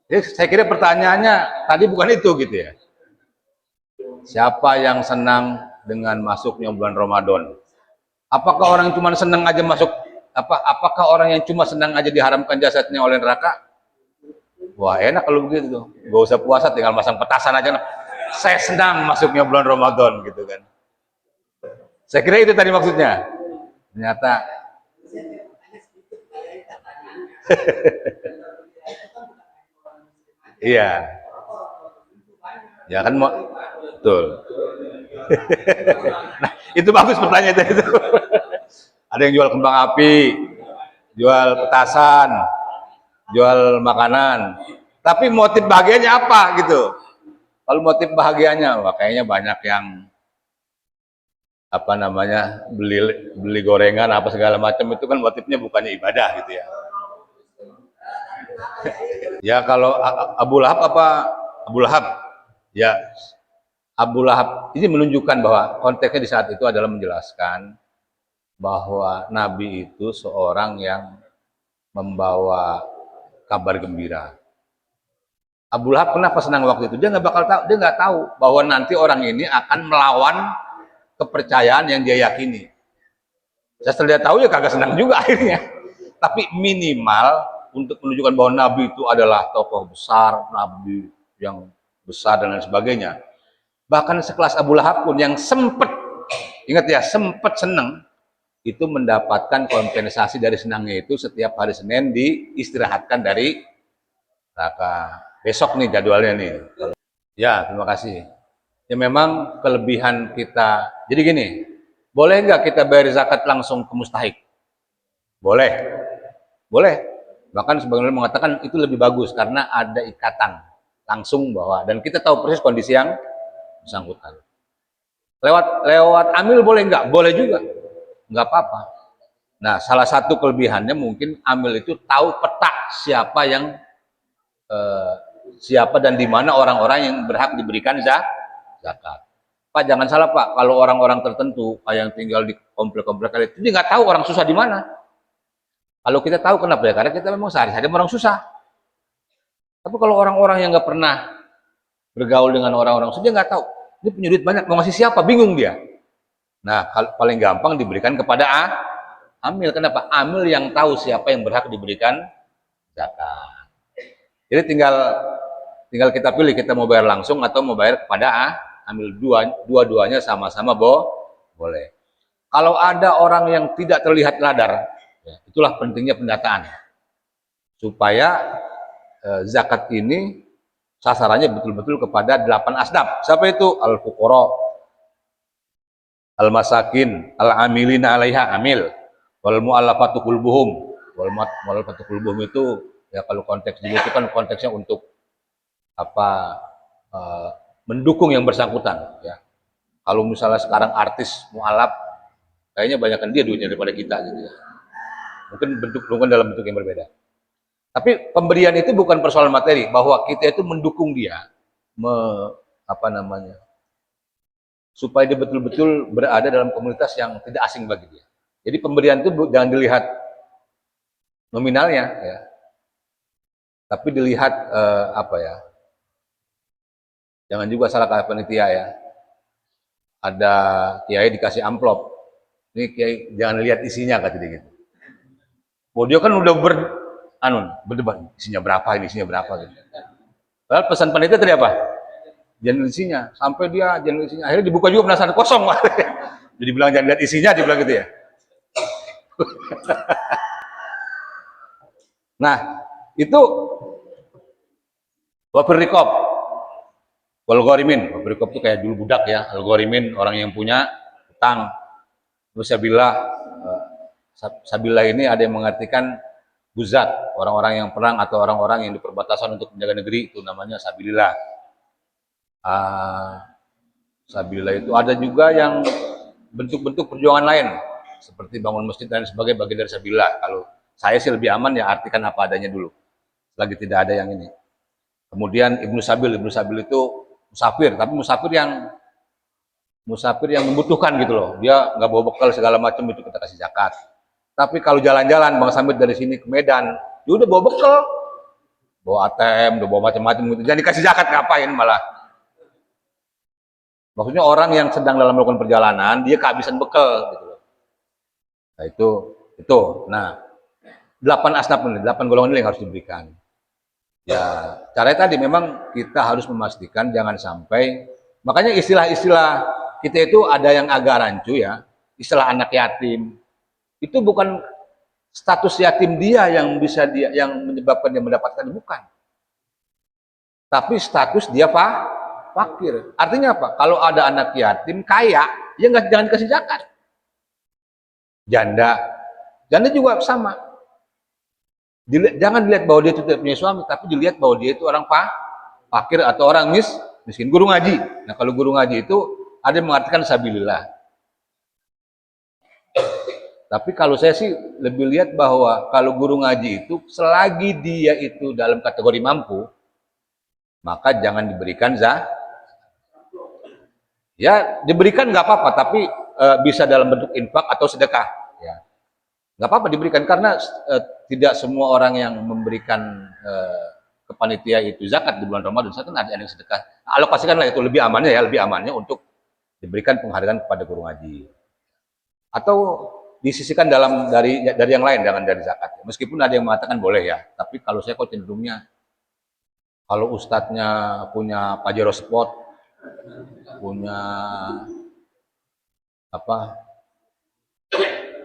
Jadi saya kira pertanyaannya tadi bukan itu gitu ya. Siapa yang senang dengan masuknya bulan Ramadan? Apakah orang yang cuma senang aja masuk? Apakah orang yang cuma senang aja diharamkan jasadnya oleh neraka? Wah enak kalau begitu tuh. Gak usah puasa, tinggal masang petasan aja. Saya senang masuknya bulan Ramadan gitu kan. Saya kira itu tadi maksudnya. Ternyata iya. Ya kan mau betul. Nah, itu bagus pertanyaan itu. Ada yang jual kembang api, jual petasan, jual makanan. Tapi motif bahagianya apa gitu? Kalau motif bahagianya, wah, kayaknya banyak yang apa namanya beli gorengan apa segala macam itu kan motifnya bukannya ibadah gitu ya. Ya kalau Abu Lahab Abu Lahab ya Abu Lahab ini menunjukkan bahwa konteksnya di saat itu adalah menjelaskan bahwa Nabi itu seorang yang membawa kabar gembira. Abu Lahab kenapa senang waktu itu? Dia nggak tahu bahwa nanti orang ini akan melawan kepercayaan yang dia yakini. Setelah dia tahu ya kagak senang juga akhirnya. Tapi minimal untuk menunjukkan bahwa Nabi itu adalah tokoh besar, Nabi yang besar dan lain sebagainya. Bahkan sekelas Abu Lahab pun yang sempat, ingat ya, sempat senang, itu mendapatkan kompensasi dari senangnya itu setiap hari Senin diistirahatkan dari neraka. Besok nih jadwalnya nih. Ya, terima kasih. Ya memang kelebihan kita. Jadi gini, boleh nggak kita bayar zakat langsung ke mustahik? Boleh. Boleh. Bahkan sebagian orang mengatakan itu lebih bagus karena ada ikatan langsung bahwa dan kita tahu persis kondisi yang bersangkutan. Lewat amil boleh nggak? Boleh juga. Nggak apa-apa. Nah, salah satu kelebihannya mungkin amil itu tahu peta siapa dan di mana orang-orang yang berhak diberikan zakat. Pak, jangan salah Pak, kalau orang-orang tertentu yang tinggal di komplek-komplek kali itu, dia nggak tahu orang susah di mana. Kalau kita tahu kenapa ya? Karena kita memang sehari-hari orang susah. Tapi kalau orang-orang yang nggak pernah bergaul dengan orang-orang susah, dia nggak tahu. Ini punya duit banyak, mau ngasih siapa? Bingung dia. Nah, paling gampang diberikan kepada amil. Kenapa? Amil yang tahu siapa yang berhak diberikan zakat. Jadi tinggal kita pilih, kita mau bayar langsung atau mau bayar kepada amil. Dua-duanya sama-sama boleh. Kalau ada orang yang tidak terlihat radar, ya, itulah pentingnya pendataan. Supaya zakat ini sasarannya betul-betul kepada 8 asnaf. Siapa itu? Al-fuqara, al-masakin, al-amilina 'alaiha amil, wal mu'allafatu qulubuhum. Wal mu'allafatu qulubuhum itu ya kalau konteks dulu itu kan konteksnya untuk mendukung yang bersangkutan ya. Kalau misalnya sekarang artis mu'alaf kayaknya banyakkan dia duitnya daripada kita gitu ya. Mungkin dalam bentuk yang berbeda. Tapi pemberian itu bukan persoalan materi, bahwa kita itu mendukung dia supaya dia betul-betul berada dalam komunitas yang tidak asing bagi dia. Jadi pemberian itu jangan dilihat nominalnya ya. Tapi dilihat jangan juga salah kayak panitia ya. Ada kiai dikasih amplop. Ini kiai jangan lihat isinya kata dia gitu. Oh, dia kan udah berdebat isinya berapa gitu. Padahal pesan panitia tadi apa? Jangan lihat isinya. Sampai dia jangan lihat isinya. Akhirnya dibuka juga penasaran kosong. Jadi bilang jangan lihat isinya, dibilang gitu ya. Nah, itu wafir rikob wal ghorimin. Wafir rikob itu kayak dulu budak ya. Al ghorimin orang yang punya utang. Sabilah, sabilah ini ada yang mengartikan guzat, orang-orang yang perang atau orang-orang yang di perbatasan untuk menjaga negeri, itu namanya sabilillah. Sabilillah itu ada juga yang bentuk-bentuk perjuangan lain, seperti bangun masjid dan sebagai bagian dari sabilillah. Kalau saya sih lebih aman ya artikan apa adanya dulu, lagi tidak ada yang ini. Kemudian Ibnu Sabil itu musafir, tapi musafir yang membutuhkan gitu loh. Dia nggak bawa bekal segala macam, itu kita kasih zakat. Tapi kalau jalan-jalan Bang Samit dari sini ke Medan, dia udah bawa bekal, bawa ATM, udah bawa macam-macam gitu. Jangan dikasih zakat, ngapain malah? Maksudnya orang yang sedang dalam melakukan perjalanan, dia kehabisan bekal gitu loh. Nah, itu. Nah, 8 asnaf ini, 8 golongan ini yang harus diberikan. Ya, caranya tadi memang kita harus memastikan jangan sampai, makanya istilah-istilah kita itu ada yang agak rancu ya, istilah anak yatim. Itu bukan status yatim dia yang menyebabkan dia mendapatkan, bukan. Tapi status dia fakir. Artinya apa? Kalau ada anak yatim kaya, ya jangan dikasih zakat. Janda juga sama. Jangan dilihat bahwa dia itu tidak punya suami, tapi dilihat bahwa dia itu orang fakir atau orang miskin. Guru ngaji. Nah, kalau guru ngaji itu ada yang mengartikan sabilillah. Tapi kalau saya sih lebih lihat bahwa kalau guru ngaji itu selagi dia itu dalam kategori mampu, maka jangan diberikan ya diberikan nggak apa-apa, tapi bisa dalam bentuk infak atau sedekah. Ya, nggak apa-apa diberikan karena tidak semua orang yang memberikan ke panitia itu zakat di bulan Ramadan, kan ada yang sedekah. Alokasikanlah itu lebih amannya untuk diberikan penghargaan kepada guru ngaji. Atau disisihkan dari yang lain, jangan dari zakat. Meskipun ada yang mengatakan boleh ya, tapi kalau saya kok cenderungnya kalau ustadznya punya Pajero Sport, punya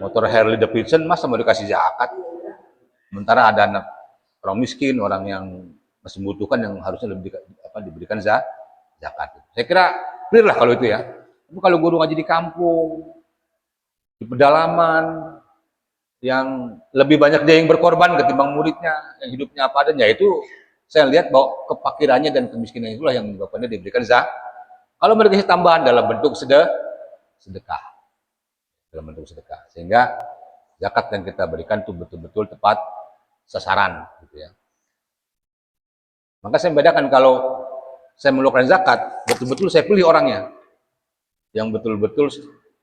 motor Harley Davidson, masa mau dikasih zakat? Sementara ada anak orang miskin, orang yang masih membutuhkan yang harusnya lebih diberikan zakat. Saya kira clear lah kalau itu ya. Tapi kalau guru ngaji di kampung, di pedalaman, yang lebih banyak dia yang berkorban ketimbang muridnya yang hidupnya apa adanya, itu saya lihat bahwa kefakirannya dan kemiskinan itulah yang menyebabkan dia diberikan zakat. Kalau mereka dikasih tambahan dalam bentuk sedekah, sehingga zakat yang kita berikan itu betul-betul tepat sasaran, gitu ya. Maka saya membedakan kalau saya mengeluarkan zakat, betul-betul saya pilih orangnya yang betul-betul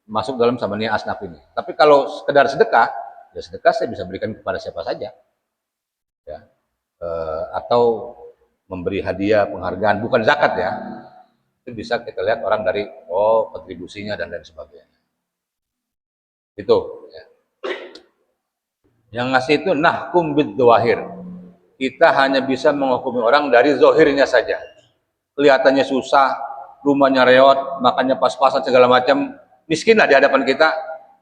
masuk dalam samaniyah asnaf ini. Tapi kalau sekedar sedekah, ya sedekah saya bisa berikan kepada siapa saja, ya. Atau memberi hadiah, penghargaan, bukan zakat ya. Itu bisa kita lihat orang dari kontribusinya dan lain sebagainya. Itu ya. Yang ngasih itu nahkum bid-dhawahir. Kita hanya bisa menghukumi orang dari zohirnya saja. Kelihatannya susah, rumahnya reot, makannya pas-pasan segala macam, miskin lah di hadapan kita.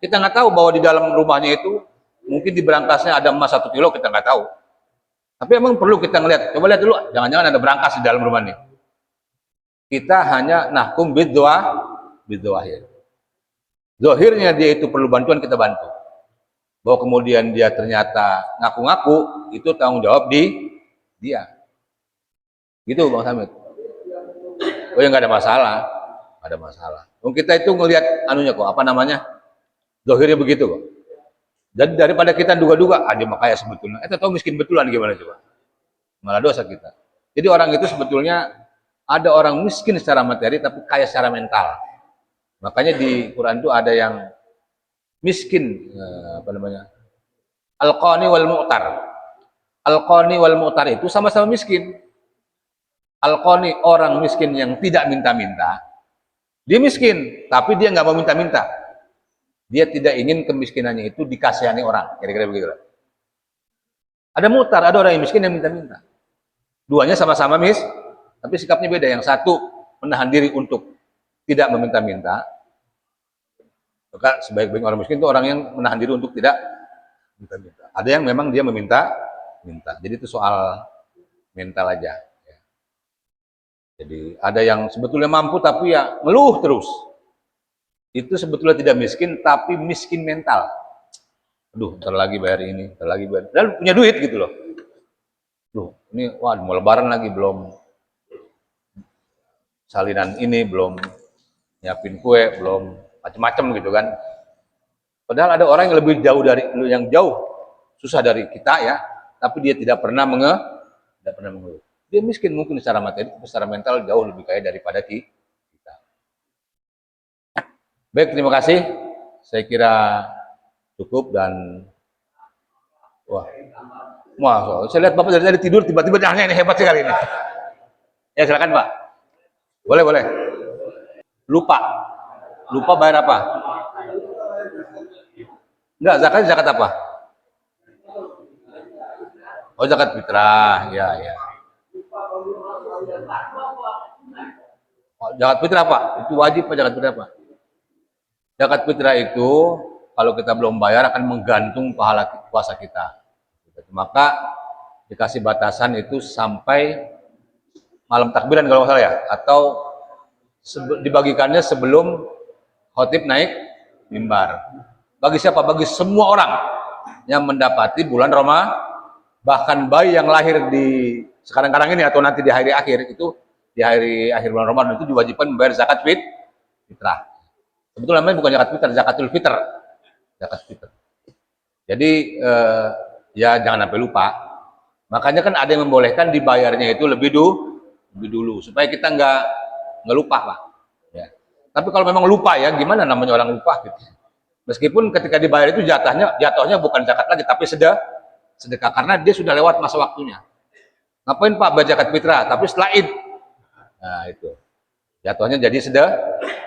Kita nggak tahu bahwa di dalam rumahnya itu mungkin di berangkasnya ada emas 1 kilo, kita nggak tahu. Tapi emang perlu kita ngelihat. Coba lihat dulu, jangan-jangan ada berangkas di dalam rumah ini. Kita hanya nahkum bid-dhawahir. Zohirnya dia itu perlu bantuan, kita bantu. Bahwa kemudian dia ternyata ngaku-ngaku, itu tanggung jawab dia. Gitu Bang Samit. Oh ya, nggak ada masalah. Nggak ada masalah. Kita itu ngelihat anunya kok, zohirnya begitu kok. Jadi daripada kita duga-duga, dia makanya sebetulnya, tahu miskin betulan gimana coba? Malah dosa kita. Jadi orang itu sebetulnya ada orang miskin secara materi tapi kaya secara mental. Makanya di Quran itu ada yang miskin, al-qani wal mu'tar. Al-qani wal mu'tar itu sama-sama miskin. Al-qani orang miskin yang tidak minta-minta. Dia miskin, tapi dia nggak mau minta-minta. Dia tidak ingin kemiskinannya itu dikasihani orang, kira-kira begitu. Ada mu'tar, ada orang yang miskin yang minta-minta. Duanya sama-sama tapi sikapnya beda. Yang satu menahan diri untuk tidak meminta-minta. Maka sebaik-baik orang miskin itu orang yang menahan diri untuk tidak minta-minta. Ada yang memang dia meminta. Jadi itu soal mental aja. Jadi ada yang sebetulnya mampu tapi ya ngeluh terus. itu sebetulnya tidak miskin, tapi miskin mental. Aduh, ntar lagi bayar ini, ntar lagi bayar. Dan punya duit gitu loh. Duh, ini wah mau lebaran lagi, belum salinan ini, belum nyiapin kue, belum macam-macam gitu kan. Padahal ada orang yang lebih jauh dari yang jauh susah dari kita ya, tapi dia tidak pernah mengeluh. Dia miskin mungkin secara materi, tapi secara mental jauh lebih kaya daripada kita. Baik, terima kasih. Saya kira cukup dan wah, saya lihat Bapak dari tadi tidur tiba-tiba nanya, ini hebat sekali ini. Ya silakan Pak. Boleh, boleh. Lupa. Lupa bayar apa? Enggak, zakat apa? Oh, zakat fitrah. Ya, ya. Oh, zakat fitrah apa? Itu wajib Pak zakat fitrah apa? Zakat fitrah itu kalau kita belum bayar akan menggantung pahala puasa kita. Maka dikasih batasan itu sampai malam takbiran kalau nggak salah ya, atau dibagikannya sebelum khotib naik mimbar. Bagi siapa? Bagi semua orang yang mendapati bulan Ramadan, bahkan bayi yang lahir di sekarang-karang ini atau nanti di hari akhir itu, di hari akhir bulan Ramadan itu diwajibkan membayar zakat fitrah. Sebetulnya namanya bukan zakat fitrah, zakatul fitr. Zakat fitr. Jadi ya jangan sampai lupa. Makanya kan ada yang membolehkan dibayarnya itu lebih dulu supaya kita nggak lupa Pak. Ya. Tapi kalau memang lupa ya, gimana namanya orang lupa gitu. Meskipun ketika dibayar itu jatuhnya bukan zakat lagi, tapi sedekah karena dia sudah lewat masa waktunya. Ngapain Pak baca zakat fitrah? Tapi setelah Id, nah itu jatuhnya jadi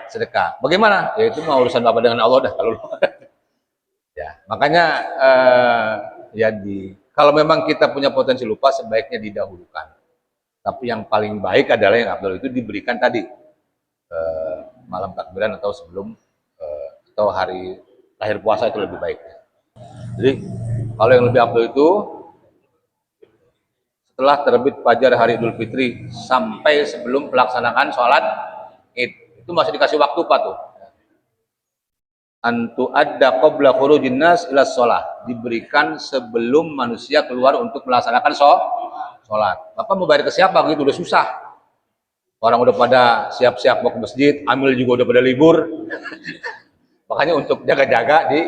sedekah. Bagaimana? Ya itu mau urusan Bapak dengan Allah dah kalau ya. Makanya kalau memang kita punya potensi lupa sebaiknya didahulukan. Tapi yang paling baik adalah yang Abdul itu diberikan tadi malam takbiran atau sebelum atau hari akhir puasa itu lebih baik. Jadi kalau yang lebih Abdul itu setelah terbit fajar hari Idul Fitri sampai sebelum pelaksanaan sholat Id, itu masih dikasih waktu Pak tuh. Antu adda qabla khurujin nas ila sholat, diberikan sebelum manusia keluar untuk melaksanakan sholat. Bapak mau bayar ke siapa gitu, udah susah. Orang udah pada siap-siap mau ke masjid, amil juga udah pada libur. Makanya untuk jaga-jaga di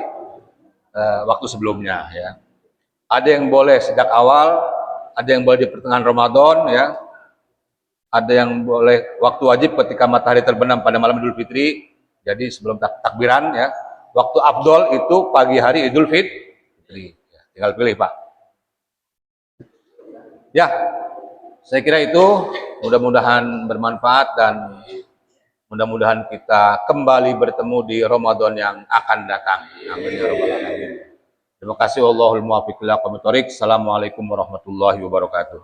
waktu sebelumnya ya. Ada yang boleh sejak awal, ada yang boleh di pertengahan Ramadan ya. Ada yang boleh waktu wajib ketika matahari terbenam pada malam Idul Fitri. Jadi sebelum takbiran ya. Waktu afdol itu pagi hari Idul Fitri. Ya, tinggal pilih Pak. Ya, saya kira itu mudah-mudahan bermanfaat dan mudah-mudahan kita kembali bertemu di Ramadan yang akan datang. Amin ya rabbal alamin. Terima kasih. Wallahul muwaffiq ila aqwamit thoriq. Assalamualaikum warahmatullahi wabarakatuh.